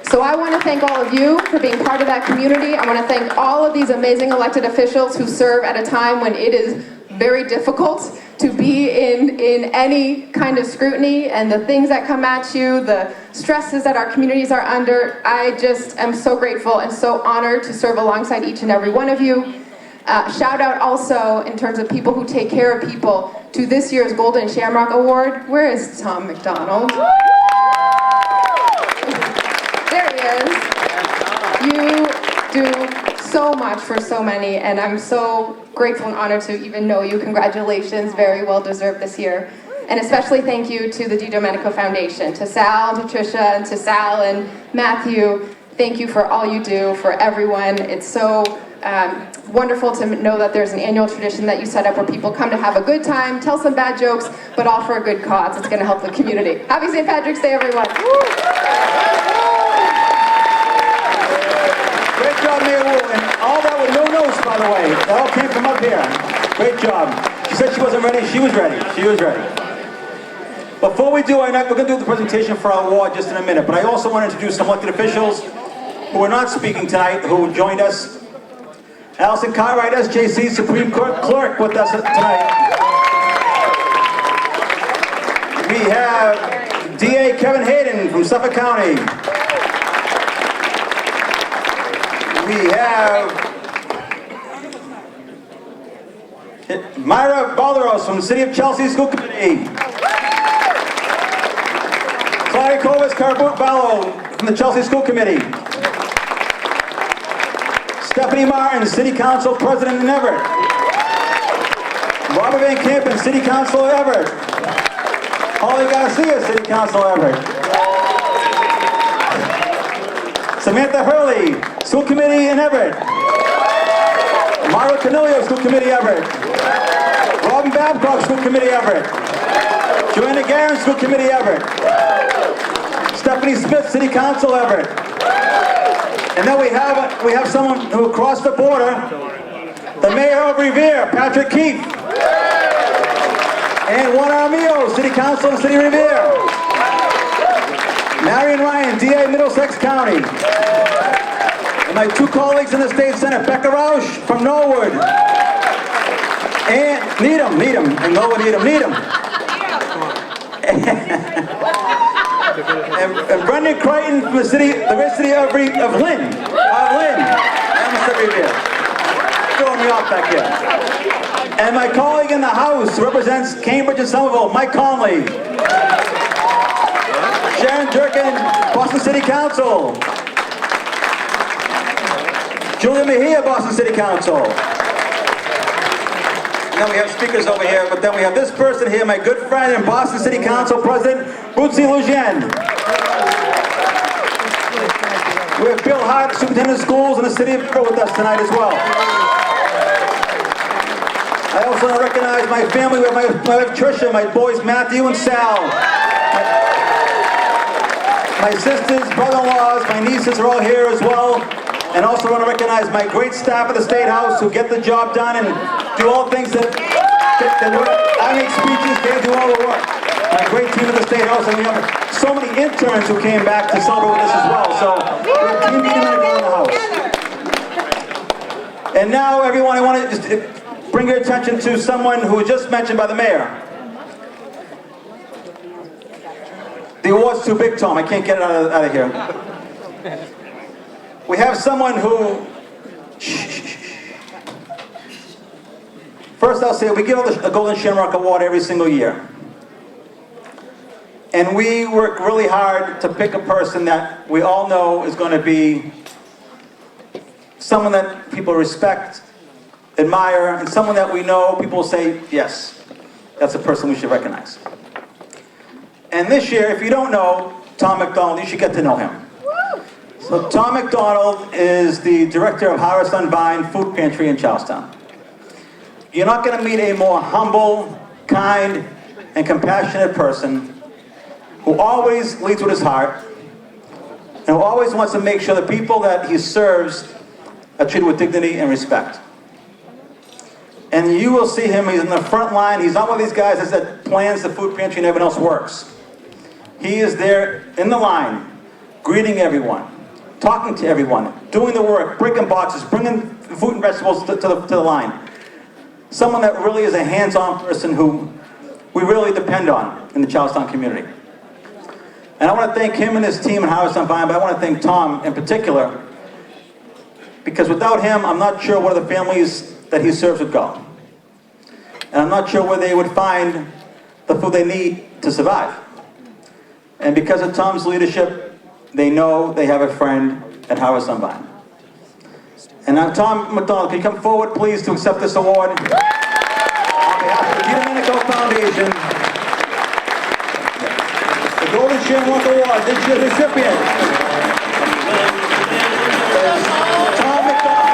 So I want to thank all of you for being part of that community. I want to thank all of these amazing elected officials who serve at a time when it is very difficult to be in any kind of scrutiny and the things that come at you, the stresses that our communities are under. I just am so grateful and so honored to serve alongside each and every one of you. Shout out also, in terms of people who take care of people, to this year's Golden Shamrock Award. Where is Tom McDonald? There he is. You do so much for so many, and I'm so grateful and honored to even know you. Congratulations, very well deserved this year. And especially thank you to the DiDomenico Foundation, to Sal, to Tricia, and to Sal and Matthew. Thank you for all you do for everyone. It's so wonderful to know that there's an annual tradition that you set up where people come to have a good time, tell some bad jokes, but all for a good cause. It's going to help the community. Happy St. Patrick's Day, everyone. Great job, Mayor Wu, and all that with no notes, by the way. That all came from up here. Great job. She said she wasn't ready. She was ready. She was ready. Before we do, we're going to do the presentation for our award just in a minute, but I also want to introduce some elected officials who are not speaking tonight, who joined us. Allison Cartwright, SJC Supreme Court Clerk, with us tonight. We have DA Kevin Hayden from Suffolk County. We have Myra Balderos from the City of Chelsea School Committee. Claudia Kovas Carbut-Ballo from the Chelsea School Committee. Stephanie Martin, City Council President in Everett. Robert Van Kampen, City Council Everett. Holly Garcia, City Council Everett. Samantha Hurley, School Committee in Everett. Mara Canilio, School Committee Everett. Robin Babcock, School Committee Everett. Joanna Guerin, School Committee Everett. Stephanie Smith, City Council Everett. And then we have someone who crossed the border, the Mayor of Revere, Patrick Keefe. And Juan Armillo, City Council in City of Revere. Marion Ryan, DA Middlesex County. And my two colleagues in the State Senate, Becca Rausch from Norwood. And Needham, and Norwood Needham. And Brendan Crichton from the city of Lynn. I'm a city here. Throwing me off back here. And my colleague in the House who represents Cambridge and Somerville, Mike Conley. Sharon Durkin, Boston City Council. Julia Mejia, Boston City Council. And then we have speakers over here, but then we have this person here, my good friend and Boston City Council President, Bootsy Lujan. We have Bill Hart, Superintendent of Schools in the City of Everett with us tonight as well. I also want to recognize my family. We have my wife Tricia, my boys Matthew and Sal. My sisters, brother-in-laws, my nieces are all here as well. And also want to recognize my great staff at the State House who get the job done and do all things that I make speeches, they do all the work. My great team at the State House, and we have so many interns who came back to celebrate with us as well. So we have Team DiDomenico in the house. And now, everyone, I want to just bring your attention to someone who was just mentioned by the mayor. The award's too big, Tom. I can't get it out of here. We have someone who... First, I'll say we give a Golden Shamrock Award every single year. And we work really hard to pick a person that we all know is going to be someone that people respect, admire, and someone that we know people will say, yes, that's a person we should recognize. And this year, if you don't know Tom McDonald, you should get to know him. So Tom McDonald is the director of Harris on Vine Food Pantry in Charlestown. You're not going to meet a more humble, kind, and compassionate person who always leads with his heart and who always wants to make sure the people that he serves are treated with dignity and respect. And you will see him, he's in the front line. He's not one of these guys that plans the food pantry and everyone else works. He is there in the line, greeting everyone, talking to everyone, doing the work, breaking boxes, bringing food and vegetables to the line. someone that really is a hands-on person who we really depend on in the Charlestown community. And I want to thank him and his team and Howard Vine, but I want to thank Tom in particular, because without him, I'm not sure where the families that he serves would go. And I'm not sure where they would find the food they need to survive. And because of Tom's leadership, they know they have a friend at Howard Vine. And now, Tom McDonald, can you come forward, please, to accept this award on behalf of the DiDomenico Foundation. The Golden Shamrock Award, this year's recipient. Tom McDonald.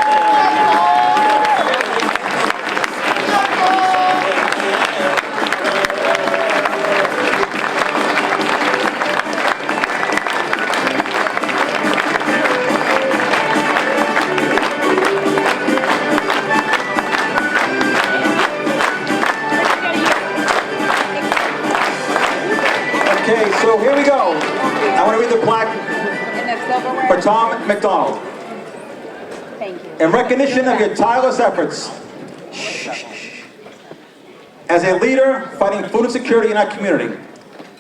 Okay, so here we go. I want to read the plaque for Tom McDonald. Thank you. In recognition of your tireless efforts as a leader fighting food insecurity in our community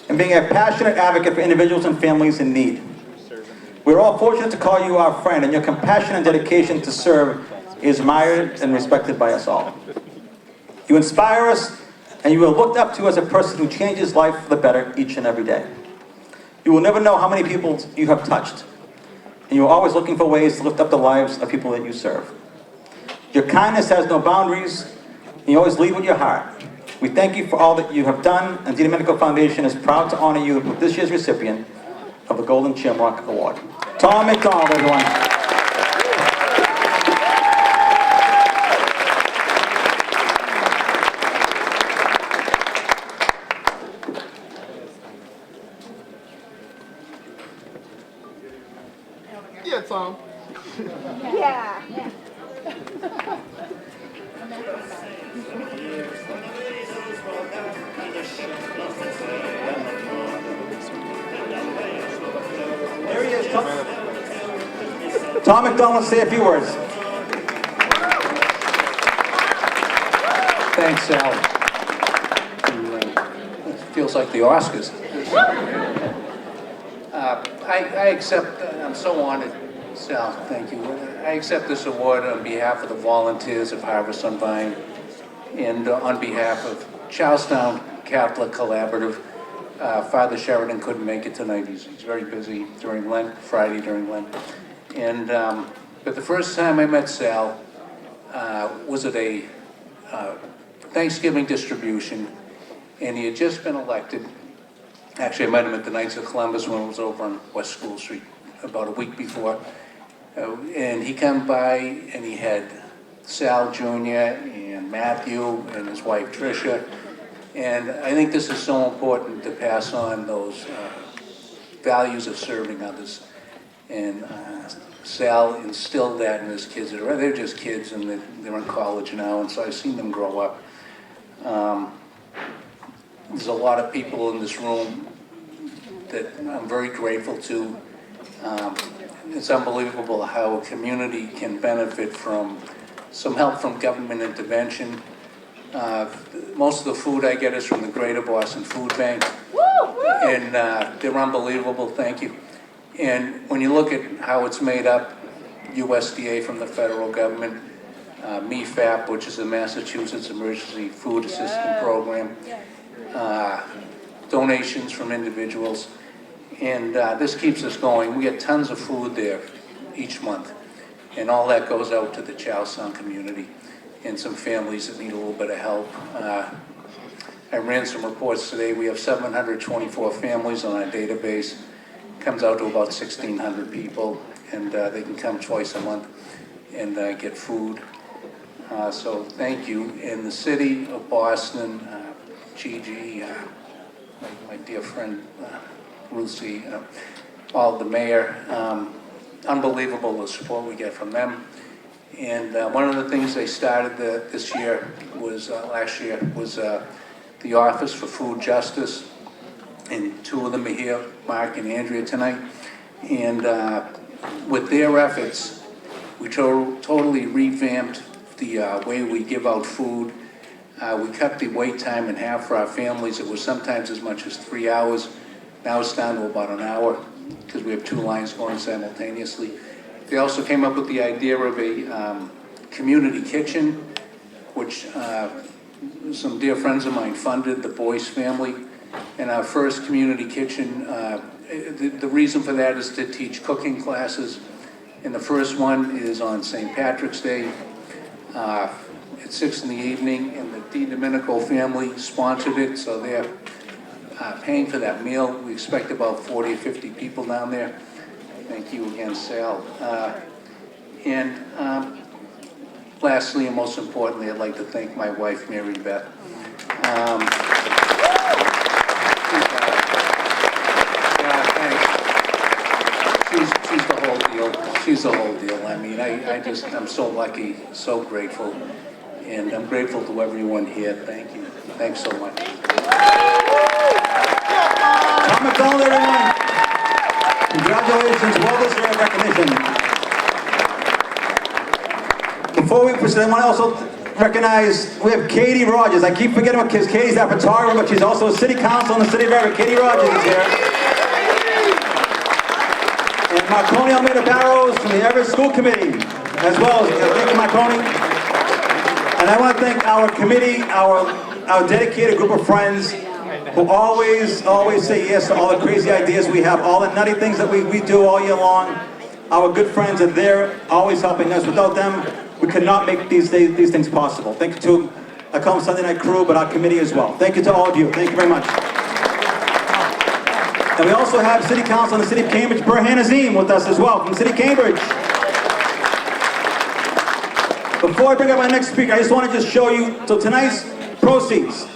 and being a passionate advocate for individuals and families in need. We're all fortunate to call you our friend, and your compassion and dedication to serve is admired and respected by us all. You inspire us, and you are looked up to as a person who changes life for the better each and every day. You will never know how many people you have touched, and you are always looking for ways to lift up the lives of people that you serve. Your kindness has no boundaries, and you always lead with your heart. We thank you for all that you have done, and DiDomenico Foundation is proud to honor you with this year's recipient of the Golden Shamrock Award. Tom McDonald, everyone. Yeah, Tom. Yeah. There he is, Tom McDonald, say a few words. Thanks, Sal. It feels like the Oscars. I accept, I'm so honored, Sal, thank you. I accept this award on behalf of the volunteers of Harvest on Vine and on behalf of Charlestown Catholic Collaborative. Father Sheridan couldn't make it tonight. He's very busy during Lent, Friday during Lent. And, but the first time I met Sal was at a Thanksgiving distribution, and he had just been elected. Actually, I met him at the Knights of Columbus when it was over on West School Street about a week before. And he came by and he had Sal Jr. and Matthew and his wife Tricia. And I think this is so important to pass on those values of serving others. And Sal instilled that in his kids. They're just kids and they're in college now, and so I've seen them grow up. There's a lot of people in this room that I'm very grateful to. It's unbelievable how a community can benefit from some help from government intervention. Most of the food I get is from the Greater Boston Food Bank, and they're unbelievable, thank you. And when you look at how it's made up, USDA from the federal government, MEFAP, which is the Massachusetts Emergency Food Assistance Program, donations from individuals, and this keeps us going. We get tons of food there each month, and all that goes out to the Charlestown community and some families that need a little bit of help. I ran some reports today. We have 724 families on our database. Comes out to about 1,600 people, and they can come twice a month and get food. So thank you. In the city of Boston, Gigi, my dear friend Lucy, all the mayor, unbelievable the support we get from them. And one of the things they started this year was, last year, was the Office for Food Justice, and two of them are here, Mark and Andrea tonight. And with their efforts, we totally revamped the way we give out food. We cut the wait time in half for our families. It was sometimes as much as 3 hours. Now it's down to about an hour because we have 2 lines going simultaneously. They also came up with the idea of a community kitchen, which some dear friends of mine funded, the Boyce family. And our first community kitchen, the reason for that is to teach cooking classes. And the first one is on St. Patrick's Day at 6 in the evening, and the DiDomenico family sponsored it, so they're paying for that meal. We expect about 40 or 50 people down there. Thank you again, Sal. Lastly, and most importantly, I'd like to thank my wife, Mary Beth. She's the whole deal. She's the whole deal. I mean, I'm so lucky, so grateful, and I'm grateful to everyone here. Thank you. Thanks so much. Tom McDonald, everyone. Congratulations, well-deserved recognition. Before we proceed, I want to also recognize, we have Katie Rogers. I keep forgetting because Katie's our photographer, but she's also a city council in the city of Everett. Katie Rogers is here. And Marconi Almeida Barrows from the Everett School Committee, as well. Thank you, Marconi. And I want to thank our committee, our dedicated group of friends who always say yes to all the crazy ideas we have, all the nutty things that we do all year long. Our good friends are there, always helping us. Without them, we could not make these things possible. Thank you to, I call them Sunday Night Crew, but our committee as well. Thank you to all of you. Thank you very much. And we also have City Council in the City of Cambridge, Burhan Azim, with us as well, from the City of Cambridge. Before I bring up my next speaker, I just want to just show you, so tonight's proceeds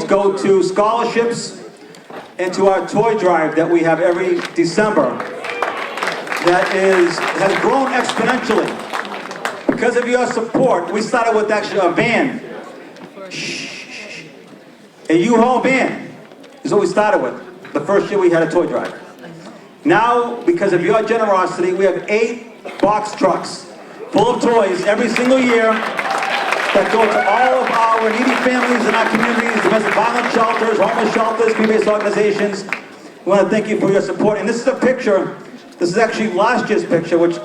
go to scholarships and to our toy drive that we have every December that has grown exponentially. Because of your support, we started with actually a van. A U-Haul van is what we started with. The first year we had a toy drive. Now, because of your generosity, we have 8 box trucks full of toys every single year that go to all of our needy families in our communities, domestic violence shelters, homeless shelters, community-based organizations. We want to thank you for your support. And this is a picture, this is actually last year's picture, which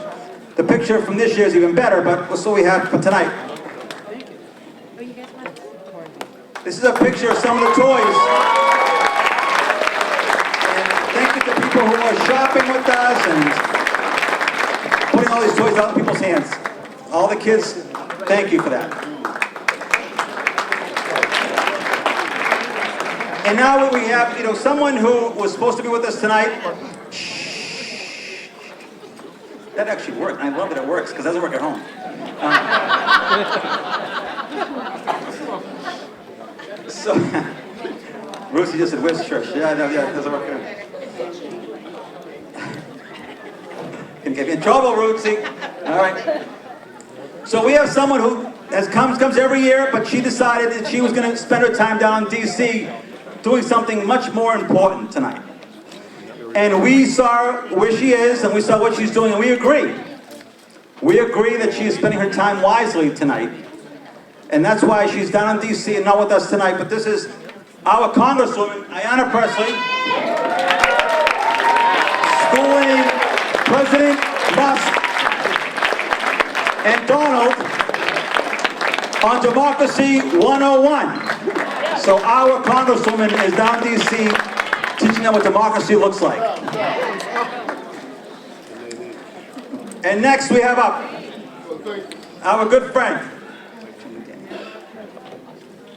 the picture from this year is even better, but that's what we have for tonight. This is a picture of some of the toys. And thank you to people who are shopping with us and putting all these toys out in people's hands. All the kids, thank you for that. And now we have, someone who was supposed to be with us tonight. That actually worked. I love that it works because it doesn't work at home. So, Ruthie just said, "Where's church?" Yeah, no, yeah, it doesn't work. Can get you in trouble, Ruthie. All right. So we have someone who comes every year, but she decided that she was going to spend her time down in D.C. doing something much more important tonight. And we saw where she is, and we saw what she's doing, and we agree. We agree that she is spending her time wisely tonight. And that's why she's down in D.C. and not with us tonight. But this is our Congresswoman, Ayanna Pressley, schooling President Musk and Donald on Democracy 101. So our Congresswoman is down in D.C. teaching them what democracy looks like. And next we have up our good friend.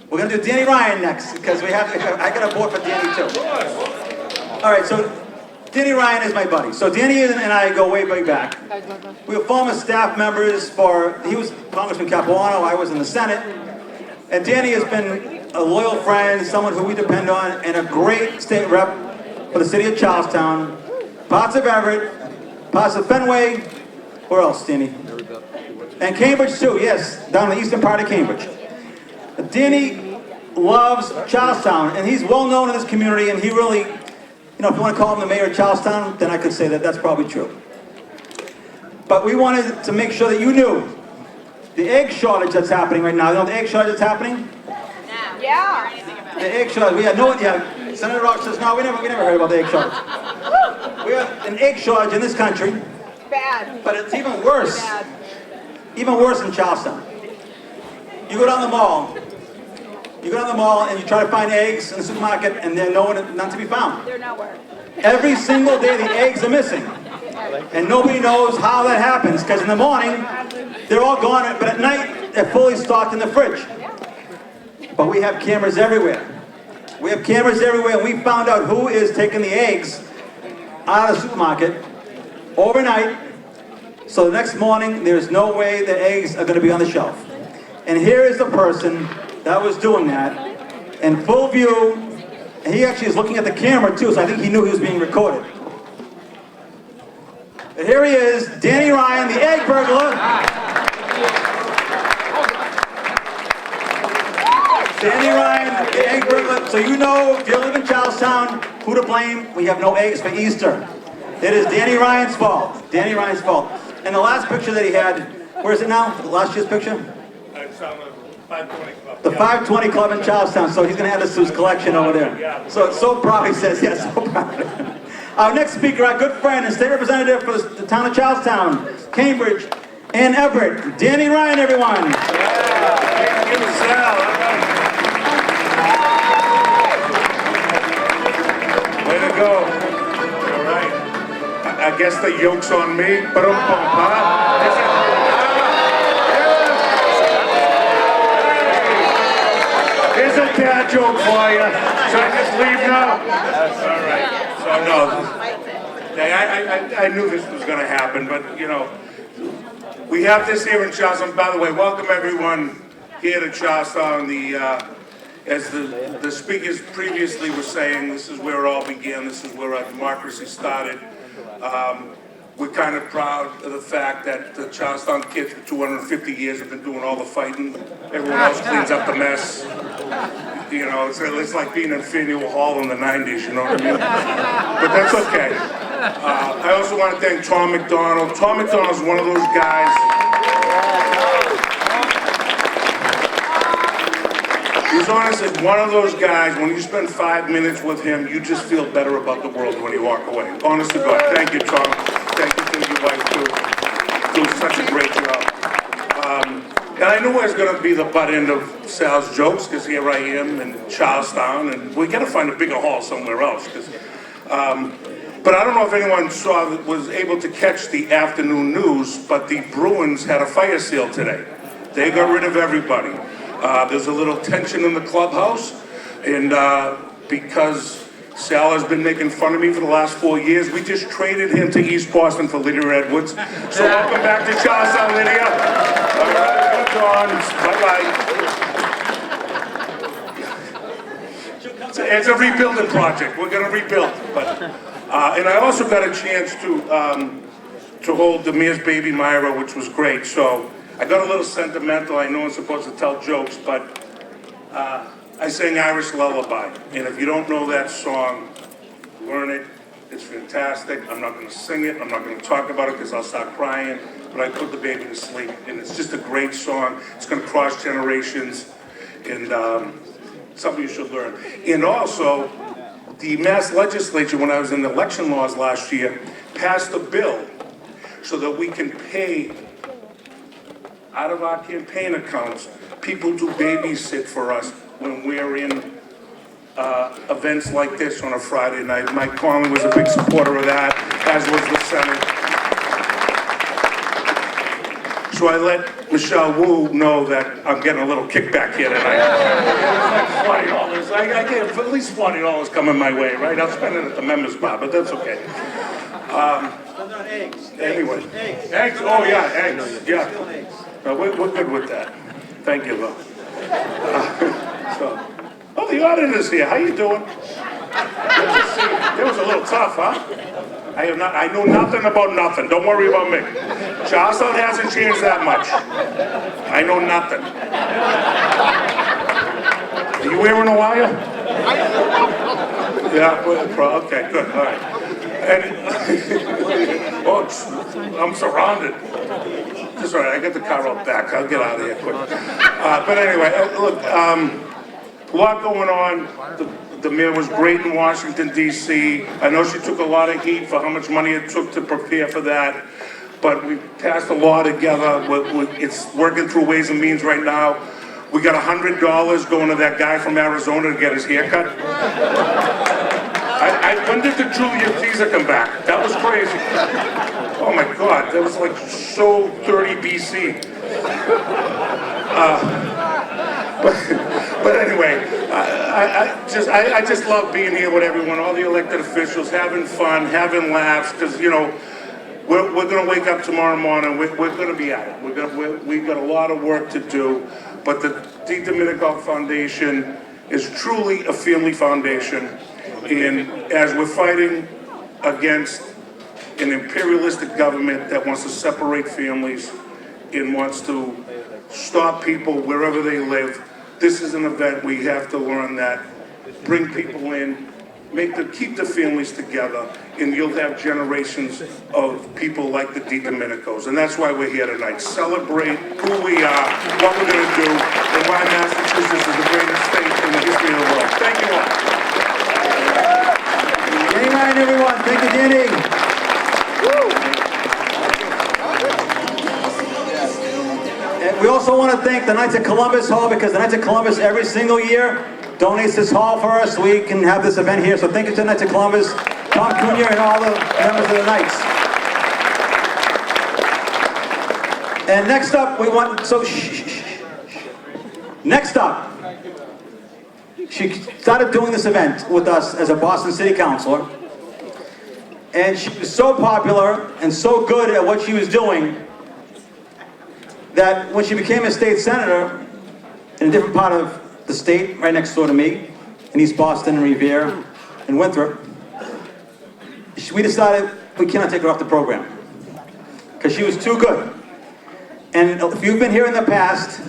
We're going to do Danny Ryan next, because I got a board for Danny too. All right, so Danny Ryan is my buddy. So Danny and I go way back. We were former staff members he was Congressman Capuano, I was in the Senate. And Danny has been a loyal friend, someone who we depend on, and a great state rep for the city of Charlestown, parts of Everett, parts of Fenway, where else, Danny? And Cambridge too, yes, down in the eastern part of Cambridge. Danny loves Charlestown, and he's well known in this community, and he really, if you want to call him the mayor of Charlestown, then I could say that that's probably true. But we wanted to make sure that you knew the egg shortage that's happening right now. You know the egg shortage that's happening? Yeah. The egg shortage. We had no idea. Senator Rock says, no, we never heard about the egg shortage. We have an egg shortage in this country. Bad. But it's even worse. Even worse in Charlestown. You go down the mall. You go down the mall and you try to find eggs in the supermarket, and they're none to be found. They're nowhere. Every single day the eggs are missing. And nobody knows how that happens, because in the morning, they're all gone, but at night, they're fully stocked in the fridge. But we have cameras everywhere. We have cameras everywhere, and we found out who is taking the eggs out of the supermarket overnight, so the next morning, there's no way the eggs are going to be on the shelf. And here is the person that was doing that in full view, and he actually is looking at the camera too, so I think he knew he was being recorded. And here he is, Danny Ryan, the egg burglar. Danny Ryan, the egg burglar. So you know, if you live in Charlestown, who to blame? We have no eggs for Easter. It is Danny Ryan's fault. Danny Ryan's fault. And the last picture that he had, where is it now? The last year's picture? It's on the 520 Club. The 520 Club in Charlestown. So he's going to add this to his collection over there. So proud, he says. Yes, so proud. Our next speaker, our good friend and state representative for the town of Charlestown, Cambridge, and Everett, Danny Ryan, everyone. Give us Sal. Way to go. All right. I guess the yoke's on me. Here's a dad joke for you. Should I just leave now? All right. So no, I knew this was going to happen, but you know, we have this here in Charlestown. By the way, welcome everyone here to Charlestown. As the speakers previously were saying, this is where it all began. This is where our democracy started. We're kind of proud of the fact that the Charlestown kids for 250 years have been doing all the fighting. Everyone else cleans up the mess. You know, it's like being in Faneuil Hall in the 90s, you know what I mean? But that's okay. I also want to thank Tom McDonald. Tom McDonald's one of those guys. He's honestly one of those guys, when you spend 5 minutes with him, you just feel better about the world when you walk away. Honest to God. Thank you, Tom. Thank you to your wife, too. Doing such a great job. And I knew I was going to be the butt end of Sal's jokes, because here I am in Charlestown, and we got to find a bigger hall somewhere else. But I don't know if anyone was able to catch the afternoon news, but the Bruins had a fire sale today. They got rid of everybody. There's a little tension in the clubhouse, and because Sal has been making fun of me for the last 4 years, we just traded him to East Boston for Lydia Edwards. So welcome back to Charlestown, Lydia. All right, bye-bye. It's a rebuilding project. We're going to rebuild. But and I also got a chance to hold the Mayor's baby Myra, which was great. So I got a little sentimental. I know I'm supposed to tell jokes, but I sang Irish Lullaby. And if you don't know that song, learn it. It's fantastic. I'm not going to sing it. I'm not going to talk about it because I'll start crying. But I put the baby to sleep. And it's just a great song. It's going to cross generations. And something you should learn. And also, the Mass Legislature, when I was in the election laws last year, passed a bill so that we can pay out of our campaign accounts people to babysit for us when we're in events like this on a Friday night. Mike Conley was a big supporter of that, as was the Senate. So I let Michelle Wu know that I'm getting a little kickback here tonight. $40. I get at least $40 coming my way, right? I'll spend it at the members bar, but that's okay. Anyway, eggs. Oh yeah, eggs. Yeah. No, we're good with that. Thank you, though. Oh, the audience is here. How you doing? Good to see you. It was a little tough, huh? I know nothing about nothing. Don't worry about me. Charlestown hasn't changed that much. I know nothing. Are you wearing a wire? Yeah. Okay. Good. All right. And, oh, jokes. I'm surrounded. That's all right, I got the car out back. I'll get out of here quick. But anyway, look, a lot going on. The mayor was great in Washington, D.C. I know she took a lot of heat for how much money it took to prepare for that. But we passed a law together. It's working through Ways and Means right now. We got $100 going to that guy from Arizona to get his hair cut. When did the Julius Caesar come back? That was crazy. Oh my God, that was like so 30 BC. But anyway, I just love being here with everyone, all the elected officials, having fun, having laughs, because you know, we're going to wake up tomorrow morning. We're going to be at it. We've got a lot of work to do, but the DiDomenico Foundation is truly a family foundation. And as we're fighting against an imperialistic government that wants to separate families and wants to stop people wherever they live, this is an event we have to learn that, bring people in, keep the families together, and you'll have generations of people like the DiDomenicos. And that's why we're here tonight. Celebrate who we are, what we're going to do, and why Massachusetts is the greatest state in the history of the world. Thank you all. Danny Ryan, everyone. Thank you, Danny. And we also want to thank the Knights of Columbus Hall, because the Knights of Columbus every single year donates this hall for us so we can have this event here. So thank you to the Knights of Columbus, Tom Cunha, and all the members of the Knights. And next up, we want, next up, she started doing this event with us as a Boston City Councilor. And she was so popular and so good at what she was doing that when she became a state senator in a different part of the state, right next door to me, in East Boston and Revere and Winthrop, we decided we cannot take her off the program because she was too good. And if you've been here in the past,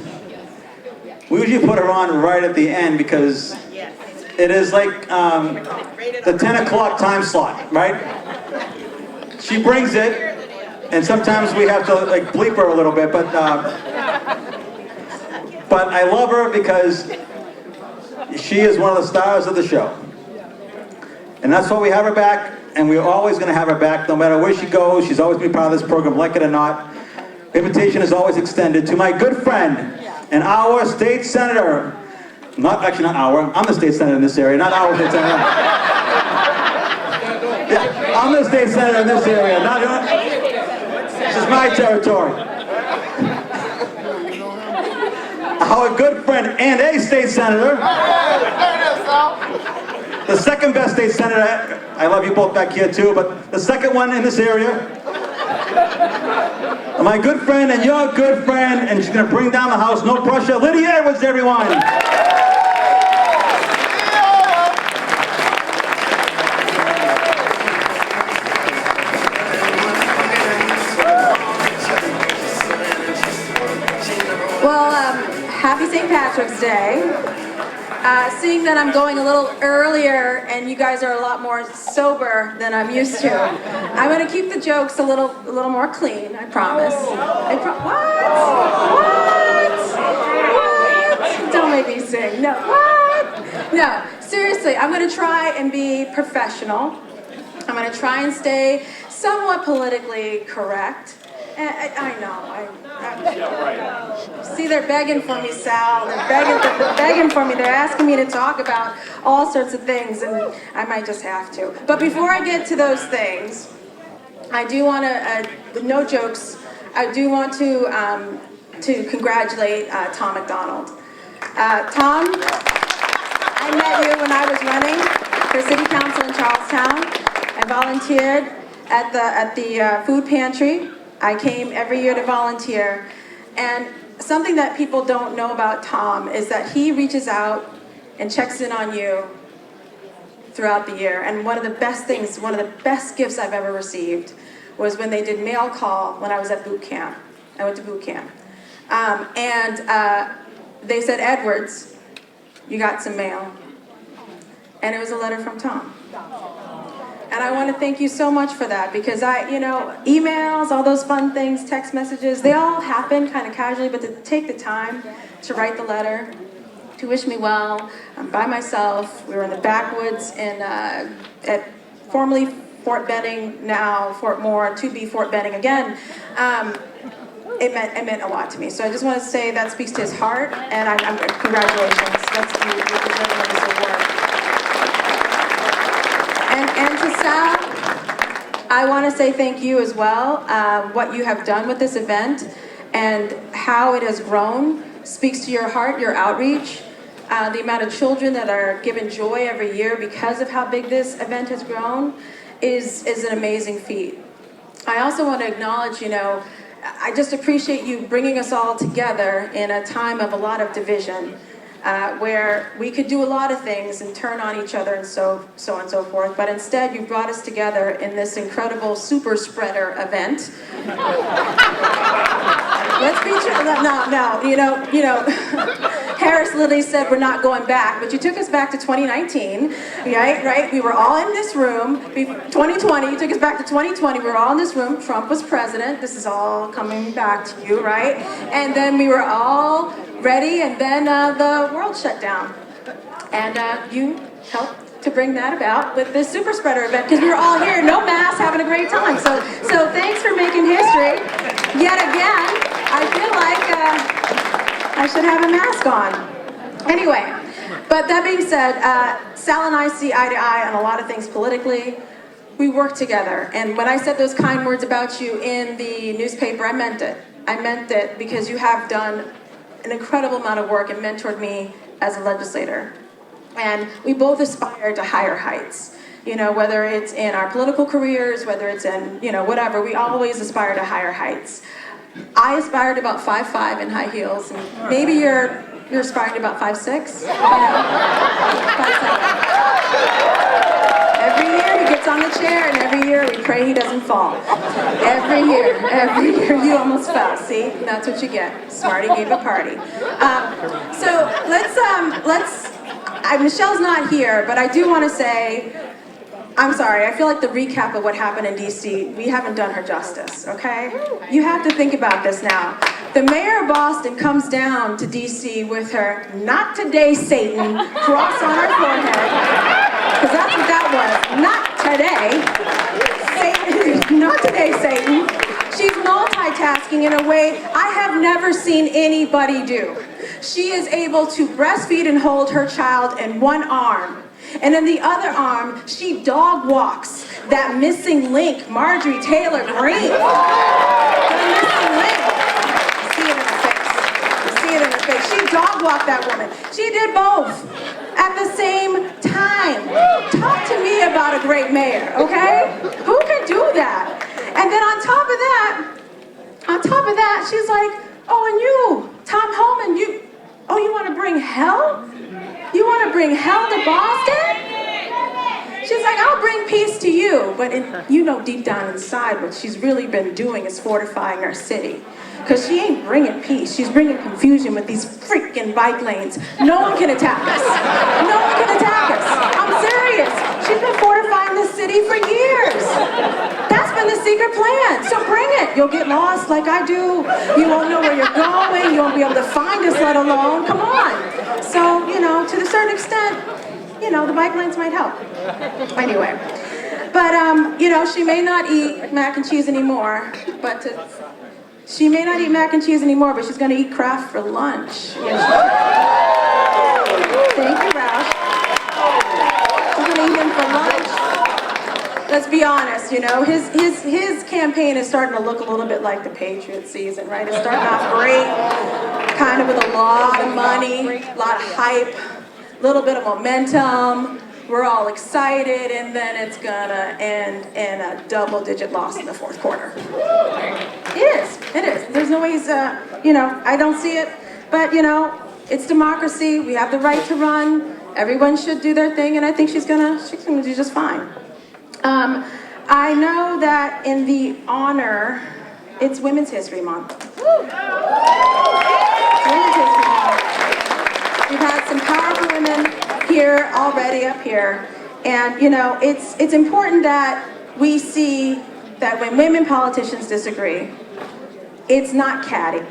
we usually put her on right at the end because it is like the 10 o'clock time slot, right? She brings it, and sometimes we have to like bleep her a little bit, but I love her because she is one of the stars of the show. And that's why we have her back, and we're always going to have her back, no matter where she goes. She's always been part of this program, like it or not. The invitation is always extended to my good friend and our state senator. Actually not our, I'm the state senator in this area, not our state senator. Yeah, I'm the state senator in this area, not this is my territory. Our good friend and a state senator, the second best state senator, I love you both back here too, but the second one in this area, my good friend and your good friend, and she's going to bring down the house, no pressure, Lydia Edwards, everyone. Well, happy St. Patrick's Day. Seeing that I'm going a little earlier and you guys are a lot more sober than I'm used to, I'm going to keep the jokes a little more clean, I promise. What? Don't make me sing. No, what? No, seriously, I'm going to try and be professional. I'm going to try and stay somewhat politically correct. And I know. See, they're begging for me, Sal. They're begging for me. They're asking me to talk about all sorts of things, and I might just have to. But before I get to those things, I do want to, no jokes, I do want to congratulate Tom McDonald. Tom, I met you when I was running for City Council in Charlestown. I volunteered at the food pantry. I came every year to volunteer, and something that people don't know about Tom is that he reaches out and checks in on you throughout the year. And one of the best things, one of the best gifts I've ever received was when they did mail call when I was at boot camp. I went to boot camp. They said, Edwards, you got some mail. And it was a letter from Tom. And And I want to thank you so much for that, because emails, all those fun things, text messages, they all happen kind of casually, but to take the time to write the letter, to wish me well, I'm by myself. We were in the backwoods at formerly Fort Benning, now Fort Moore, to be Fort Benning again. It meant a lot to me. So I just want to say that speaks to his heart, and I'm congratulations. You're deserving of this award. And to Sal, I want to say thank you as well. What you have done with this event and how it has grown speaks to your heart, your outreach. The amount of children that are given joy every year because of how big this event has grown is an amazing feat. I also want to acknowledge, I just appreciate you bringing us all together in a time of a lot of division, where we could do a lot of things and turn on each other and so on and so forth, but instead you brought us together in this incredible super spreader event. Let's be true. No. Harris literally said we're not going back, but you took us back to 2019, right? We were all in this room. 2020, you took us back to 2020. We were all in this room. Trump was president. This is all coming back to you, right? And then we were all ready, and then the world shut down. And you helped to bring that about with this super spreader event, because we were all here, no masks, having a great time. So thanks for making history. Yet again, I feel like I should have a mask on. Anyway, but that being said, Sal and I see eye to eye on a lot of things politically. We work together, and when I said those kind words about you in the newspaper, I meant it. I meant it because you have done an incredible amount of work and mentored me as a legislator. And we both aspire to higher heights. Whether it's in our political careers, whether it's in, whatever, we always aspire to higher heights. I aspire to about 5'5" in high heels, and maybe you're aspiring to about 5'6". 5'7". Every year he gets on the chair, and every year we pray he doesn't fall. Every year you almost fell. See, that's what you get. Smarty gave a party. So let's. Michelle's not here, but I do want to say, I'm sorry, I feel like the recap of what happened in DC, we haven't done her justice, okay? You have to think about this now. The mayor of Boston comes down to DC with her "Not Today, Satan" cross on her forehead, because that's what that was. Not today. Satan, not today, Satan. She's multitasking in a way I have never seen anybody do. She is able to breastfeed and hold her child in one arm. And in the other arm, she dog walks that missing link, Marjorie Taylor Greene. The missing link. You see it in her face. You see it in her face. She dog walked that woman. She did both at the same time. Talk to me about a great mayor, okay? Who can do that? And then on top of that, she's like, oh, and you, Tom Homan, you want to bring hell? You want to bring hell to Boston? She's like, I'll bring peace to you. But deep down inside, what she's really been doing is fortifying our city. Because she ain't bringing peace. She's bringing confusion with these freaking bike lanes. No one can attack us. No one can attack us. I'm serious. She's been fortifying this city for years. That's been the secret plan. So bring it. You'll get lost like I do. You won't know where you're going. You won't be able to find us, let alone. Come on. So, to a certain extent, the bike lanes might help. Anyway. But, she may not eat mac and cheese anymore, but she's going to eat Kraft for lunch. Thank you, Roush. She's going to eat him for lunch. Let's be honest, his campaign is starting to look a little bit like the Patriots season, right? It's starting off great, kind of with a lot of money, a lot of hype, a little bit of momentum. We're all excited, and then it's gonna end in a double-digit loss in the fourth quarter. It is. There's no ways, I don't see it, but it's democracy. We have the right to run. Everyone should do their thing, and I think she's gonna do just fine. I know that in the honor, it's Women's History Month. It's Women's History Month. We've had some powerful women here already up here, And you know, it's important that we see that when women politicians disagree, it's not catty,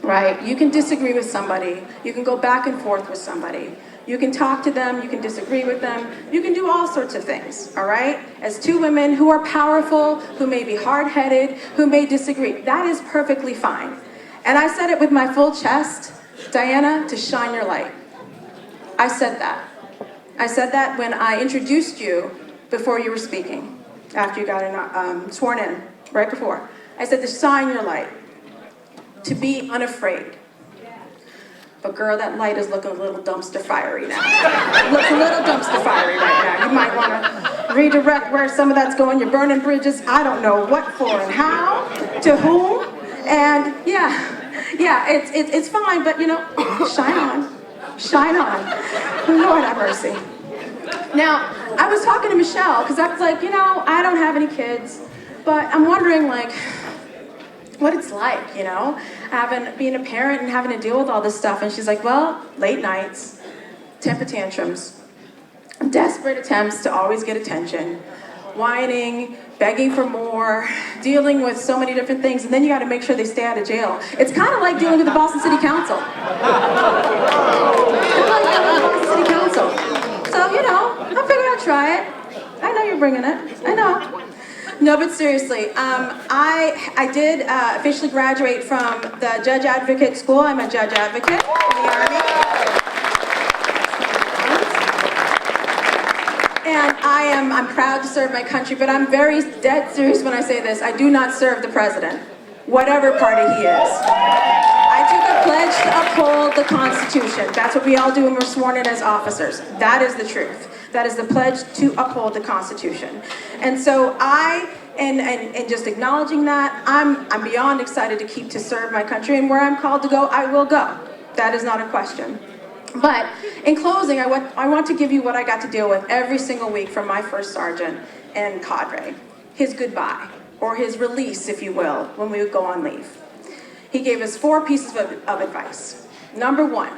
right? You can disagree with somebody, you can go back and forth with somebody, you can talk to them, you can disagree with them, you can do all sorts of things, all right? As two women who are powerful, who may be hard-headed, who may disagree, that is perfectly fine. And I said it with my full chest, Diana, to shine your light. I said that. I said that when I introduced you before you were speaking, after you got sworn in, right before. I said to shine your light, to be unafraid. But girl, that light is looking a little dumpster fiery now. It looks a little dumpster fiery right now. You might want to redirect where some of that's going. You're burning bridges. I don't know what for and how, to whom. And yeah, it's fine, but you know, shine on, shine on. Lord have mercy. Now, I was talking to Michelle, because I was like, you know, I don't have any kids, but I'm wondering, like, what it's like, you know, being a parent and having to deal with all this stuff. And she's like, well, late nights, temper tantrums, desperate attempts to always get attention, whining, begging for more, dealing with so many different things, and then you got to make sure they stay out of jail. It's kind of like dealing with the Boston City Council. City Council. So, you know, I figured I'd try it. I know you're bringing it. I know. No, but seriously, I did officially graduate from the Judge Advocate School. I'm a Judge Advocate in the Army. And I'm proud to serve my country, but I'm very dead serious when I say this. I do not serve the president, whatever party he is. I took a pledge to uphold the Constitution. That's what we all do when we're sworn in as officers. That is the truth. That is the pledge to uphold the Constitution. And so and just acknowledging that, I'm beyond excited to serve my country, and where I'm called to go, I will go. That is not a question. But in closing, I want to give you what I got to deal with every single week from my first sergeant and cadre. His goodbye, or his release, if you will, when we would go on leave. He gave us 4 pieces of advice. Number 1,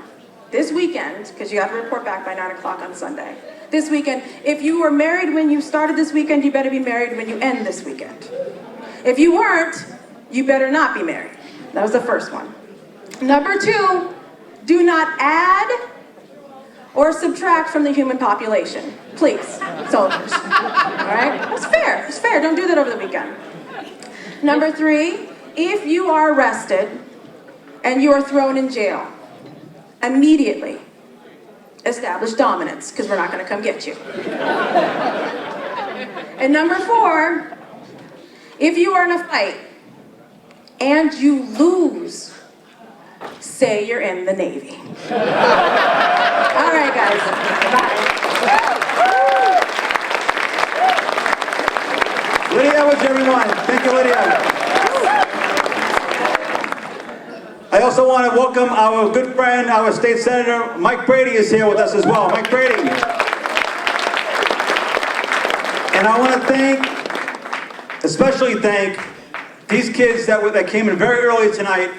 this weekend, because you have to report back by 9 o'clock on Sunday. This weekend, if you were married when you started this weekend, you better be married when you end this weekend. If you weren't, you better not be married. That was the first one. Number 2, do not add or subtract from the human population. Please, soldiers. All right? It's fair. It's fair. Don't do that over the weekend. Number 3, if you are arrested and you are thrown in jail, immediately establish dominance, because we're not going to come get you. And number 4, if you are in a fight and you lose, say you're in the Navy. All right, guys. Bye. Lydia Edwards, everyone. Thank you, Lydia. I also want to welcome our good friend, our state senator, Mike Brady is here with us as well. Mike Brady. And I want to especially thank these kids that came in very early tonight,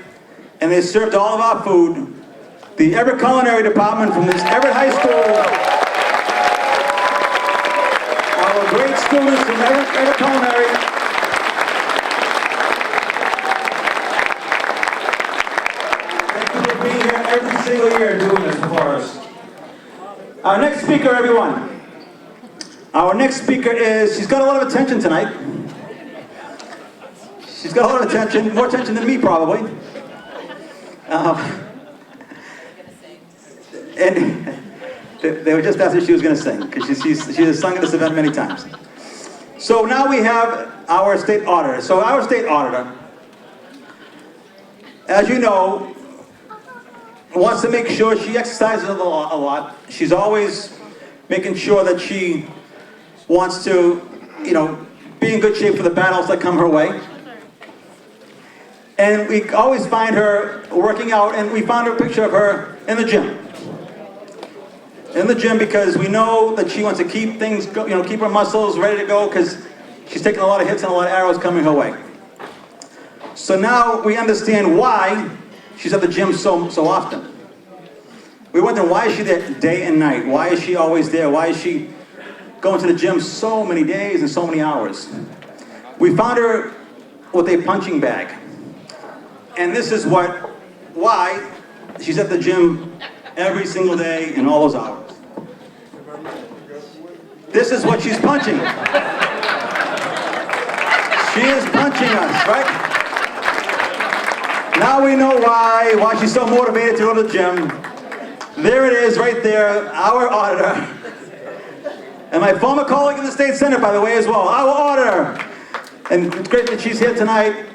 and they served all of our food. The Everett Culinary Department from this Everett High School. Our great students from Everett Culinary. Every single year doing this for us. Our next speaker, everyone. Our next speaker she's got a lot of attention tonight. She's got a lot of attention, more attention than me probably. And they were just asking if she was going to sing, because she has sung at this event many times. So now we have our state auditor. So our state auditor, as you know, wants to make sure she exercises a lot. She's always making sure that she wants to, be in good shape for the battles that come her way. And we always find her working out, and we found a picture of her in the gym. In the gym, because we know that she wants to keep things, keep her muscles ready to go, because she's taking a lot of hits and a lot of arrows coming her way. So now we understand why she's at the gym so often. We wonder, why is she there day and night? Why is she always there? Why is she going to the gym so many days and so many hours. We found her with a punching bag. And this is why she's at the gym every single day in all those hours. This is what she's punching. She is punching us, right? Now we know why she's so motivated to go to the gym. There it is, right there, our auditor. And my former colleague in the state senate, by the way, as well, our auditor. And it's great that she's here tonight.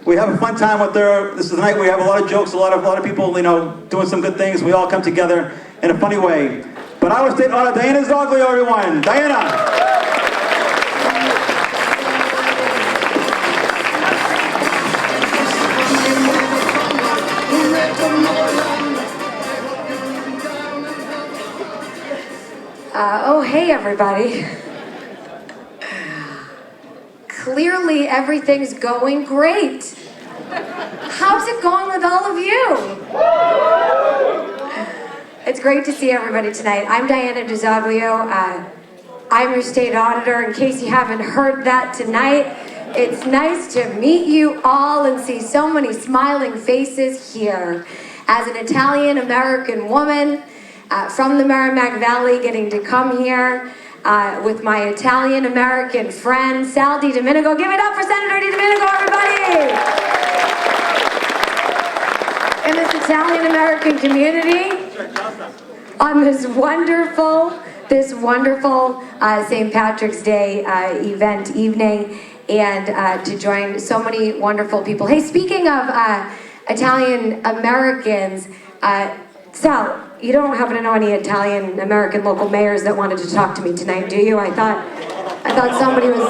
We have a fun time with her. This is the night we have a lot of jokes, a lot of people, doing some good things. We all come together in a funny way. But our state auditor, Diana Zoglio, everyone. Diana. Oh, hey, everybody. Clearly, everything's going great. How's it going with all of you? It's great to see everybody tonight. I'm Diana DiZoglio. I'm your state auditor. In case you haven't heard that tonight, it's nice to meet you all and see so many smiling faces here. As an Italian-American woman, from the Merrimack Valley, getting to come here with my Italian-American friend, Sal DiDomenico. Give it up for Senator DiDomenico, everybody! In this Italian-American community, on this wonderful St. Patrick's Day evening, and to join so many wonderful people. Hey, speaking of Italian-Americans, Sal, you don't happen to know any Italian-American local mayors that wanted to talk to me tonight, do you? I thought somebody was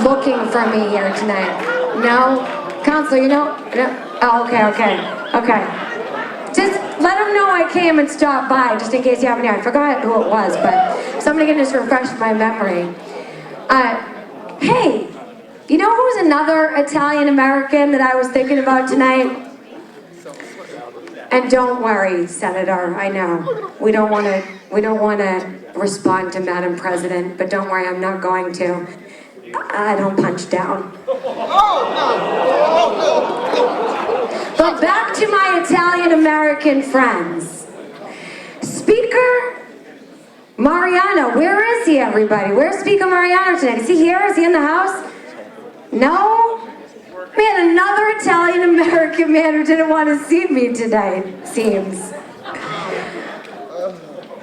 looking for me here tonight. No? Counselor, you know? No? Oh, okay. Just let them know I came and stopped by, just in case you haven't. I forgot who it was, but somebody can just refresh my memory. Hey, you know who's another Italian-American that I was thinking about tonight? And don't worry, Senator, I know. We don't want to respond to Madam President, but don't worry, I'm not going to. I don't punch down. But back to my Italian-American friends. Speaker Mariano, where is he, everybody? Where's Speaker Mariano tonight? Is he here? Is he in the house? No? We had another Italian-American man who didn't want to see me tonight, seems.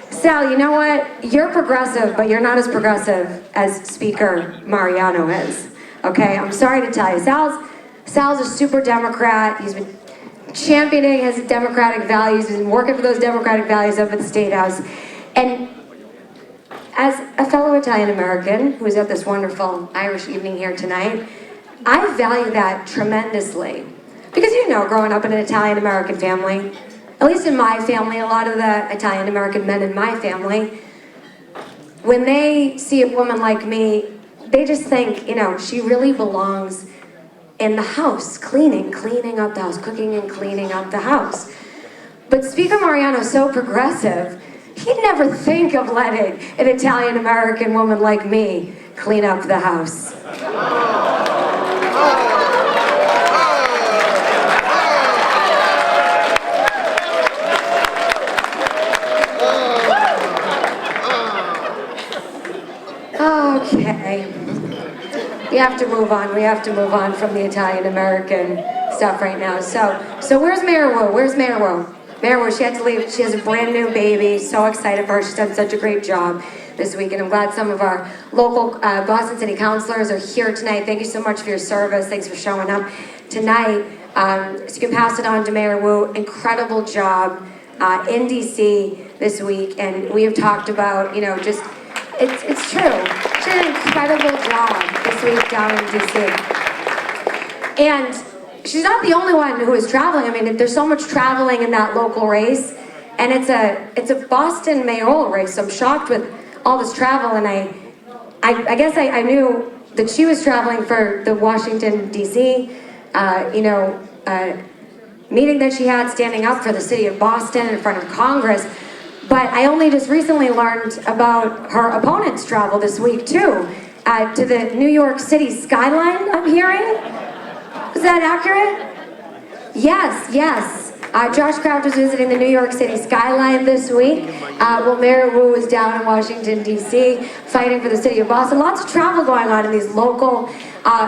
Sal, you know what? You're progressive, but you're not as progressive as Speaker Mariano is. Okay, I'm sorry to tell you. Sal's a super Democrat. He's been championing his democratic values. He's been working for those democratic values up at the State House. And as a fellow Italian-American who is at this wonderful Irish evening here tonight, I value that tremendously. Because growing up in an Italian-American family, at least in my family, a lot of the Italian-American men in my family, when they see a woman like me, they just think, she really belongs in the house, cleaning up the house, cooking and cleaning up the house. But Speaker Mariano's so progressive, he'd never think of letting an Italian-American woman like me clean up the house. Okay. We have to move on from the Italian-American stuff right now. So where's Mayor Wu? Mayor Wu, she had to leave. She has a brand new baby. So excited for her. She's done such a great job this week. And I'm glad some of our local Boston City councilors are here tonight. Thank you so much for your service. Thanks for showing up tonight. So you can pass it on to Mayor Wu. Incredible job in DC this week. And we have talked about, it's true. She did an incredible job this week down in DC. And she's not the only one who is traveling. I mean, there's so much traveling in that local race. And it's a Boston mayoral race. So I'm shocked with all this travel. And I guess I knew that she was traveling for the Washington, D.C., meeting that she had standing up for the city of Boston in front of Congress. But I only just recently learned about her opponent's travel this week too, to the New York City skyline, I'm hearing. Is that accurate? Yes, yes. Josh Kraft was visiting the New York City skyline this week. Well, Mayor Wu was down in Washington, D.C., fighting for the city of Boston. Lots of travel going on in these local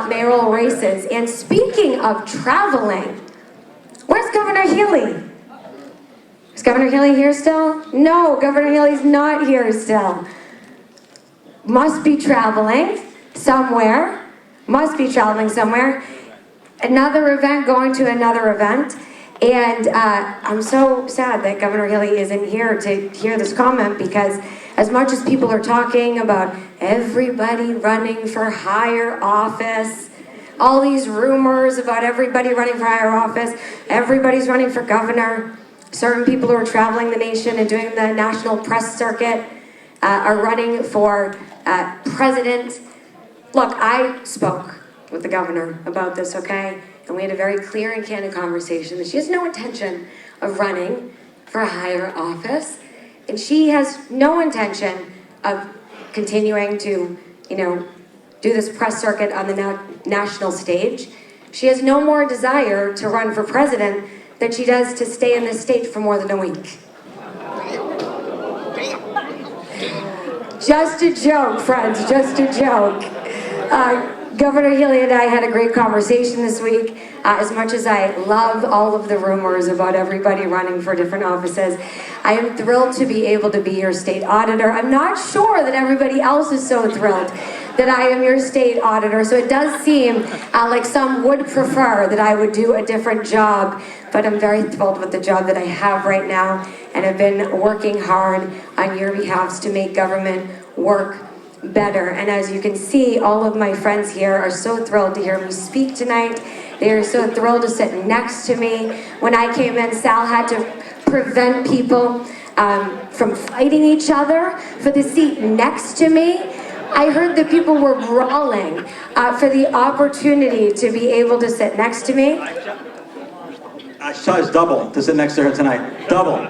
mayoral races. And speaking of traveling, where's Governor Healy? Is Governor Healy here still? No, Governor Healy's not here still. Must be traveling somewhere. Must be traveling somewhere. Another event, going to another event. And I'm so sad that Governor Healy isn't here to hear this comment, because as much as people are talking about everybody running for higher office, all these rumors about everybody running for higher office, everybody's running for governor, certain people who are traveling the nation and doing the national press circuit are running for president. Look, I spoke with the governor about this, okay? And we had a very clear and candid conversation that she has no intention of running for a higher office. And she has no intention of continuing to, do this press circuit on the national stage. She has no more desire to run for president than she does to stay in this state for more than a week. Just a joke, friends, just a joke. Governor Healy and I had a great conversation this week. As much as I love all of the rumors about everybody running for different offices, I am thrilled to be able to be your state auditor. I'm not sure that everybody else is so thrilled that I am your state auditor, so it does seem like some would prefer that I would do a different job, but I'm very thrilled with the job that I have right now, and I've been working hard on your behalf to make government work better. And as you can see, all of my friends here are so thrilled to hear me speak tonight. They are so thrilled to sit next to me. When I came in, Sal had to prevent people from fighting each other for the seat next to me. I heard that people were brawling for the opportunity to be able to sit next to me. I saw it's double to sit next to her tonight. Double.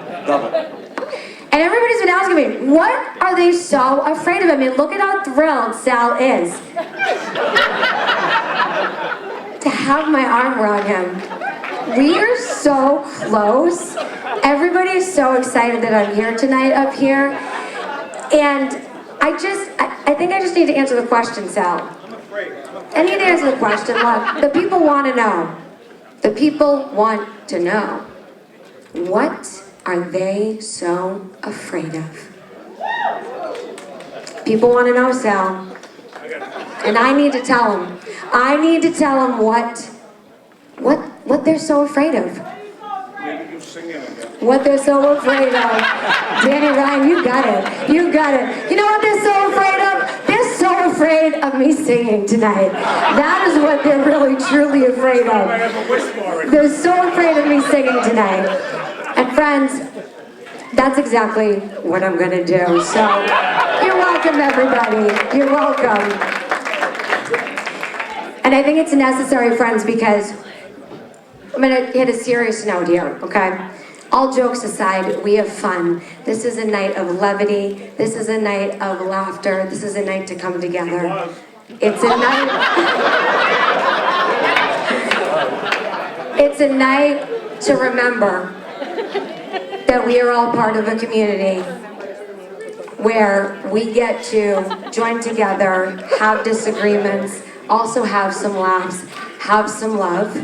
And everybody's been asking me, what are they so afraid of? I mean, look at how thrilled Sal is to have my arm around him. We are so close. Everybody is so excited that I'm here tonight up here. And I think I just need to answer the question, Sal. I need to answer the question. Look, the people want to know. The people want to know. What are they so afraid of? People want to know, Sal. And I need to tell them. I need to tell them what they're so afraid of. What they're so afraid of. Danny Ryan, you got it. You got it. You know what they're so afraid of? They're so afraid of me singing tonight. That is what they're really, truly afraid of. They're so afraid of me singing tonight. And friends, that's exactly what I'm gonna do. So, you're welcome, everybody. You're welcome. And I think it's necessary, friends, because I'm gonna hit a serious note here, okay? All jokes aside, we have fun. This is a night of levity. This is a night of laughter. This is a night to come together. It's a night... It's a night to remember that we are all part of a community where we get to join together, have disagreements, also have some laughs, have some love,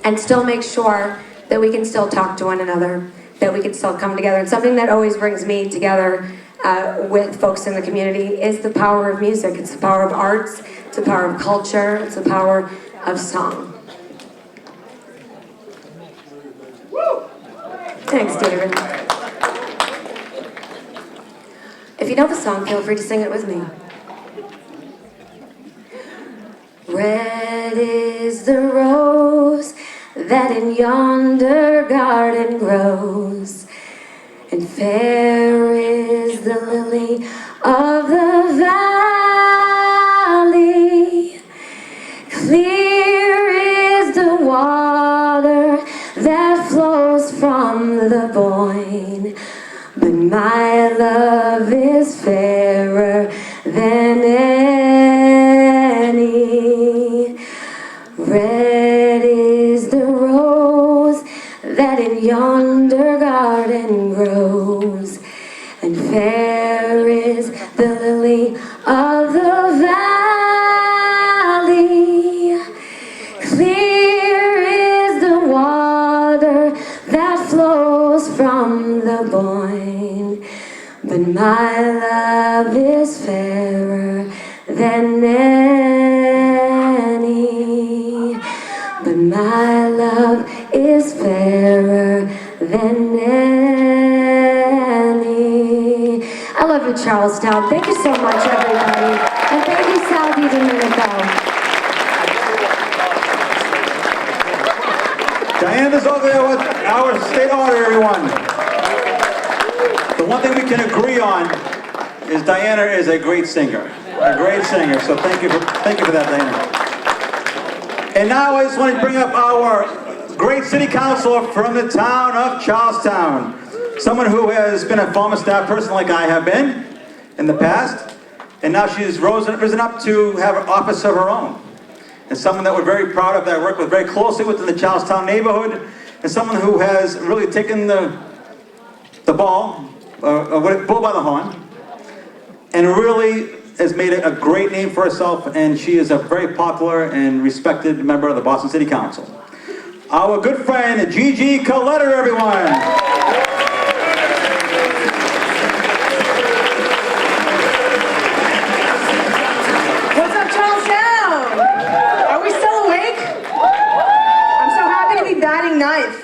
and still make sure that we can still talk to one another, that we can still come together. And something that always brings me together with folks in the community is the power of music. It's the power of arts, it's the power of culture, it's the power of song. Thanks, David. If you know the song, feel free to sing it with me. Red is the rose that in yonder garden grows, and fair is the lily of the valley. Clear is the water that flows from the Boyne. of the valley. Clear is the water that flows from the Boyne. But my love is fairer than any. But my love is fairer than any. I love you, Charlestown. Thank you so much, everybody. And thank you, Sal DiDomenico. Diana's over there with our state order, everyone. The one thing we can agree on is Diana is a great singer. A great singer. So thank you for that, Diana. And now I just want to bring up our great city councilor from the town of Charlestown. Someone who has been a former staff person like I have been in the past. And now she's risen up to have an office of her own. And someone that we're very proud of, that I work with very closely within the Charlestown neighborhood. And someone who has really taken the bull by the horn. And really has made a great name for herself, and she is a very popular and respected member of the Boston City Council. Our good friend, Gigi Coletta, everyone. What's up, Charlestown? Are we still awake? I'm so happy to be batting ninth.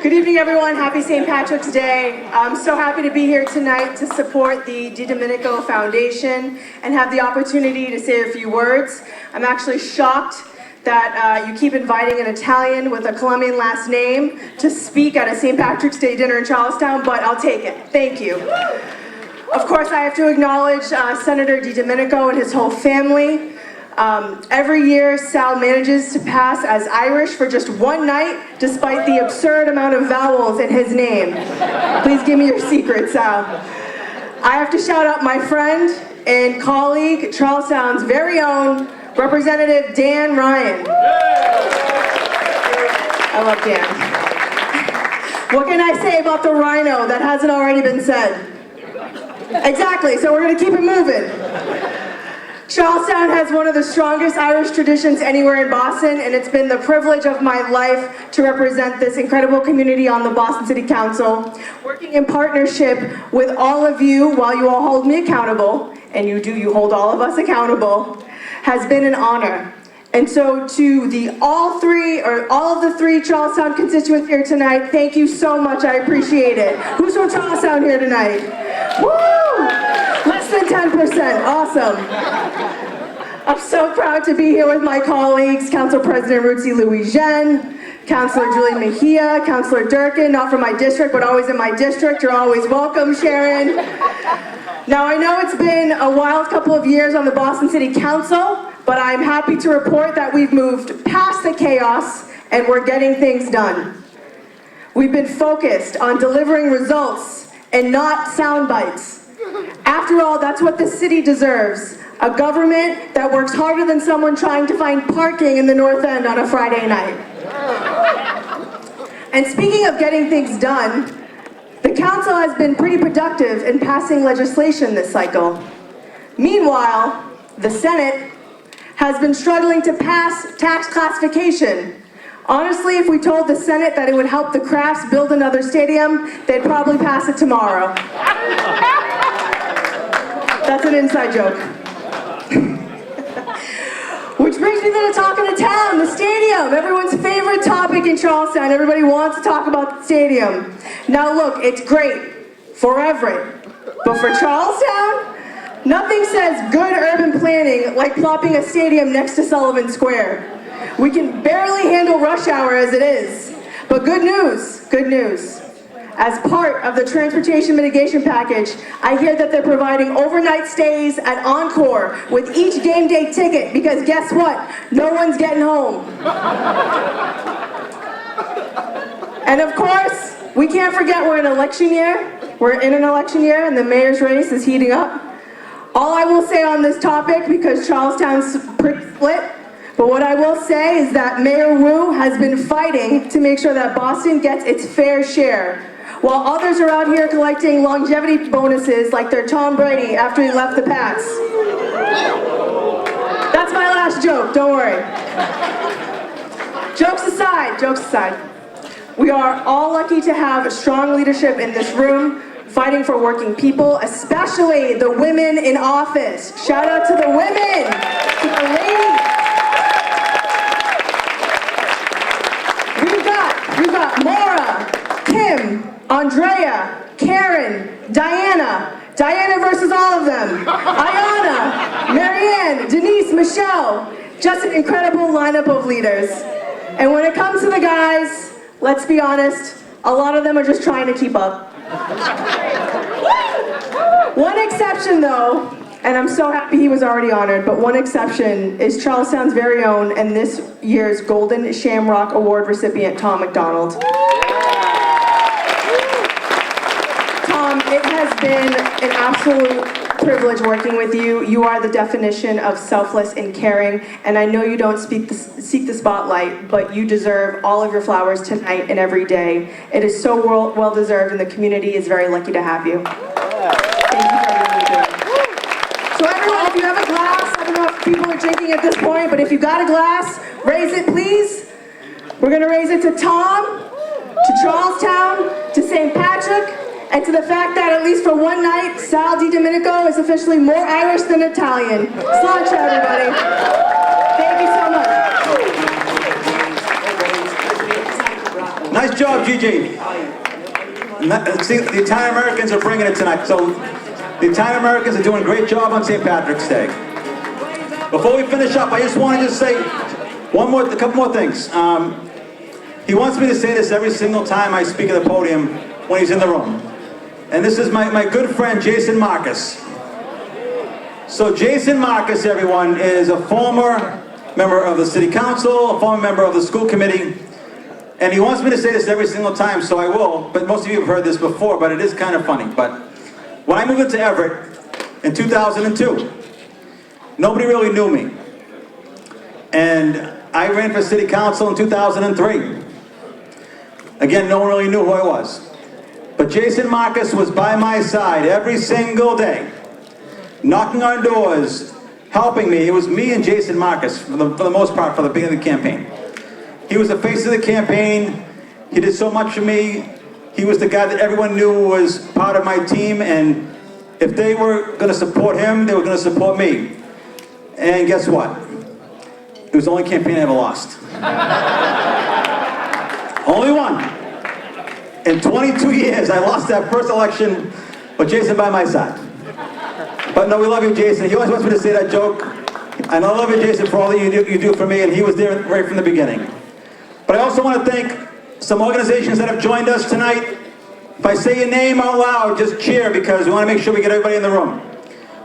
Good evening, everyone. Happy St. Patrick's Day. I'm so happy to be here tonight to support the DiDomenico Foundation and have the opportunity to say a few words. I'm actually shocked that you keep inviting an Italian with a Colombian last name to speak at a St. Patrick's Day dinner in Charlestown, but I'll take it. Thank you. Of course, I have to acknowledge Senator DiDomenico and his whole family. Every year, Sal manages to pass as Irish for just one night, despite the absurd amount of vowels in his name. Please give me your secret, Sal. I have to shout out my friend and colleague, Charlestown's very own Representative Dan Ryan. I love Dan. What can I say about the rhino that hasn't already been said? Exactly, so we're gonna keep it moving. Charlestown has one of the strongest Irish traditions anywhere in Boston, and it's been the privilege of my life to represent this incredible community on the Boston City Council, working in partnership with all of you while you all hold me accountable, and you hold all of us accountable, has been an honor. And so to all of the three Charlestown constituents here tonight, thank you so much, I appreciate it. Who's from Charlestown here tonight? Woo! Less than 10%, awesome. I'm so proud to be here with my colleagues, Council President Ruzi Louis-Jean, Councilor Julie Mejia, Councilor Durkin, not from my district, but always in my district. You're always welcome, Sharon. Now, I know it's been a wild couple of years on the Boston City Council, but I'm happy to report that we've moved past the chaos and we're getting things done. We've been focused on delivering results and not sound bites. After all, that's what the city deserves. A government that works harder than someone trying to find parking in the North End on a Friday night. And speaking of getting things done, the council has been pretty productive in passing legislation this cycle. Meanwhile, the Senate has been struggling to pass tax classification. Honestly, if we told the Senate that it would help the Crafts build another stadium, they'd probably pass it tomorrow. That's an inside joke. Which brings me to the talk of the town, the stadium. Everyone's favorite topic in Charlestown. Everybody wants to talk about the stadium. Now look, it's great for Everett, but for Charlestown, nothing says good urban planning like plopping a stadium next to Sullivan Square. We can barely handle rush hour as it is. But good news. As part of the transportation mitigation package, I hear that they're providing overnight stays at Encore with each game day ticket, because guess what? No one's getting home. And of course, we can't forget we're in an election year. We're in an election year and the mayor's race is heating up. All I will say on this topic, because Charlestown's pretty split, but what I will say is that Mayor Wu has been fighting to make sure that Boston gets its fair share. while others are out here collecting longevity bonuses like they're Tom Brady after he left the Pats. That's my last joke, don't worry. Jokes aside, we are all lucky to have strong leadership in this room, fighting for working people, especially the women in office. Shout out to the women, to the ladies. We've got Maura, Kim, Andrea, Karen, Diana versus all of them, Ayana, Marianne, Denise, Michelle, just an incredible lineup of leaders. And when it comes to the guys, let's be honest, a lot of them are just trying to keep up. One exception though, and I'm so happy he was already honored, but one exception is Charlestown's very own and this year's Golden Shamrock Award recipient, Tom McDonald. Tom, it has been an absolute privilege working with you. You are the definition of selfless and caring, and I know you don't seek the spotlight, but you deserve all of your flowers tonight and every day. It is so well deserved, and the community is very lucky to have you. Thank you for everything you do. So everyone, if you have a glass, I don't know if people are drinking at this point, but if you got a glass, raise it please. We're gonna raise it to Tom, to Charlestown, to St. Patrick, and to the fact that at least for one night, Sal DiDomenico is officially more Irish than Italian. Sláinte, everybody. Thank you so much. Nice job, Gigi. See, the Italian Americans are bringing it tonight. So the Italian Americans are doing a great job on St. Patrick's Day. Before we finish up, I just want to say a couple more things. He wants me to say this every single time I speak at the podium when he's in the room. And this is my good friend, Jason Marcus. So Jason Marcus, everyone, is a former member of the city council, a former member of the school committee, and he wants me to say this every single time, so I will, but most of you have heard this before, but it is kind of funny. But when I moved into Everett in 2002, nobody really knew me. And I ran for city council in 2003. Again, no one really knew who I was. But Jason Marcus was by my side every single day, knocking on doors, helping me. It was me and Jason Marcus, for the most part, for the beginning of the campaign. He was the face of the campaign. He did so much for me. He was the guy that everyone knew was part of my team, and if they were going to support him, they were going to support me. And guess what? It was the only campaign I ever lost. Only one. In 22 years, I lost that first election with Jason by my side. But no, we love you, Jason. He always wants me to say that joke. And I love you, Jason, for all that you do for me, and he was there right from the beginning. But I also want to thank some organizations that have joined us tonight. If I say your name out loud, just cheer, because we want to make sure we get everybody in the room.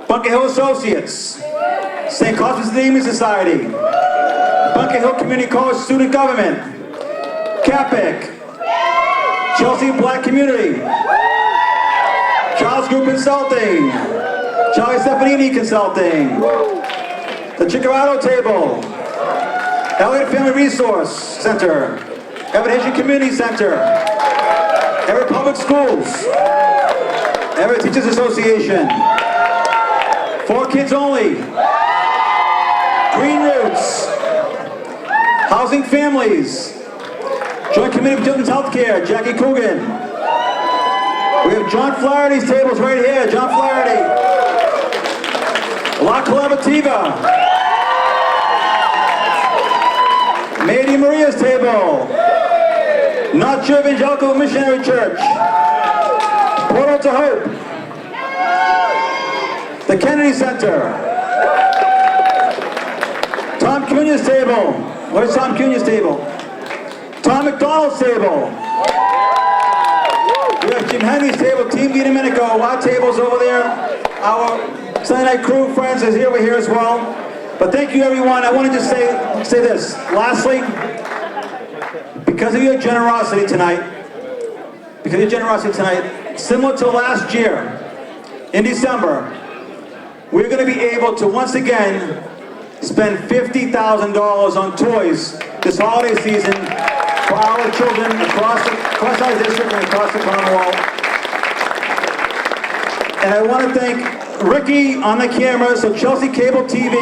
Bunker Hill Associates, St. Cosmas Demon Society, Bunker Hill Community College Student Government, CAPIC, Chelsea Black Community, Charles Group Consulting, Charlie Stefanini Consulting, the Chickarado Table, Elliott Family Resource Center, Everett Haitian Community Center, Everett Public Schools, Everett Teachers Association, For Kids Only, Green Roots, Housing Families, Joint Committee for Children's Healthcare, Jackie Coogan. We have John Flaherty's tables right here, John Flaherty. La Collaborativa. Mayor Di Maria's table. North Shore Evangelical Missionary Church. Portal to Hope. The Kennedy Center. Tom Cunha's table. Where's Tom Cunha's table? Tom McDonald's table. We have Jim Henry's table, Team DiDomenico. Our table's over there. Our Sunday night crew friends is over here as well. But thank you, everyone. I want to just say this. Lastly, because of your generosity tonight, similar to last year, in December, we're going to be able to once again spend $50,000 on toys this holiday season for our children across our district and across the Commonwealth. And I want to thank Ricky on the camera. So Chelsea Cable TV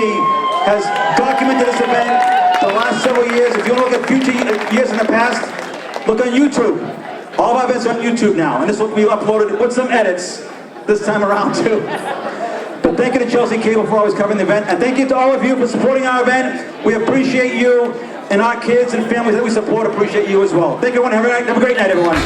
has documented this event the last several years. If you want to look at future years in the past, look on YouTube. All of our events are on YouTube now, and this will be uploaded with some edits this time around too. But thank you to Chelsea Cable for always covering the event, and thank you to all of you for supporting our event. We appreciate you, and our kids and families that we support appreciate you as well. Thank you, everyone. Have a great night, everyone.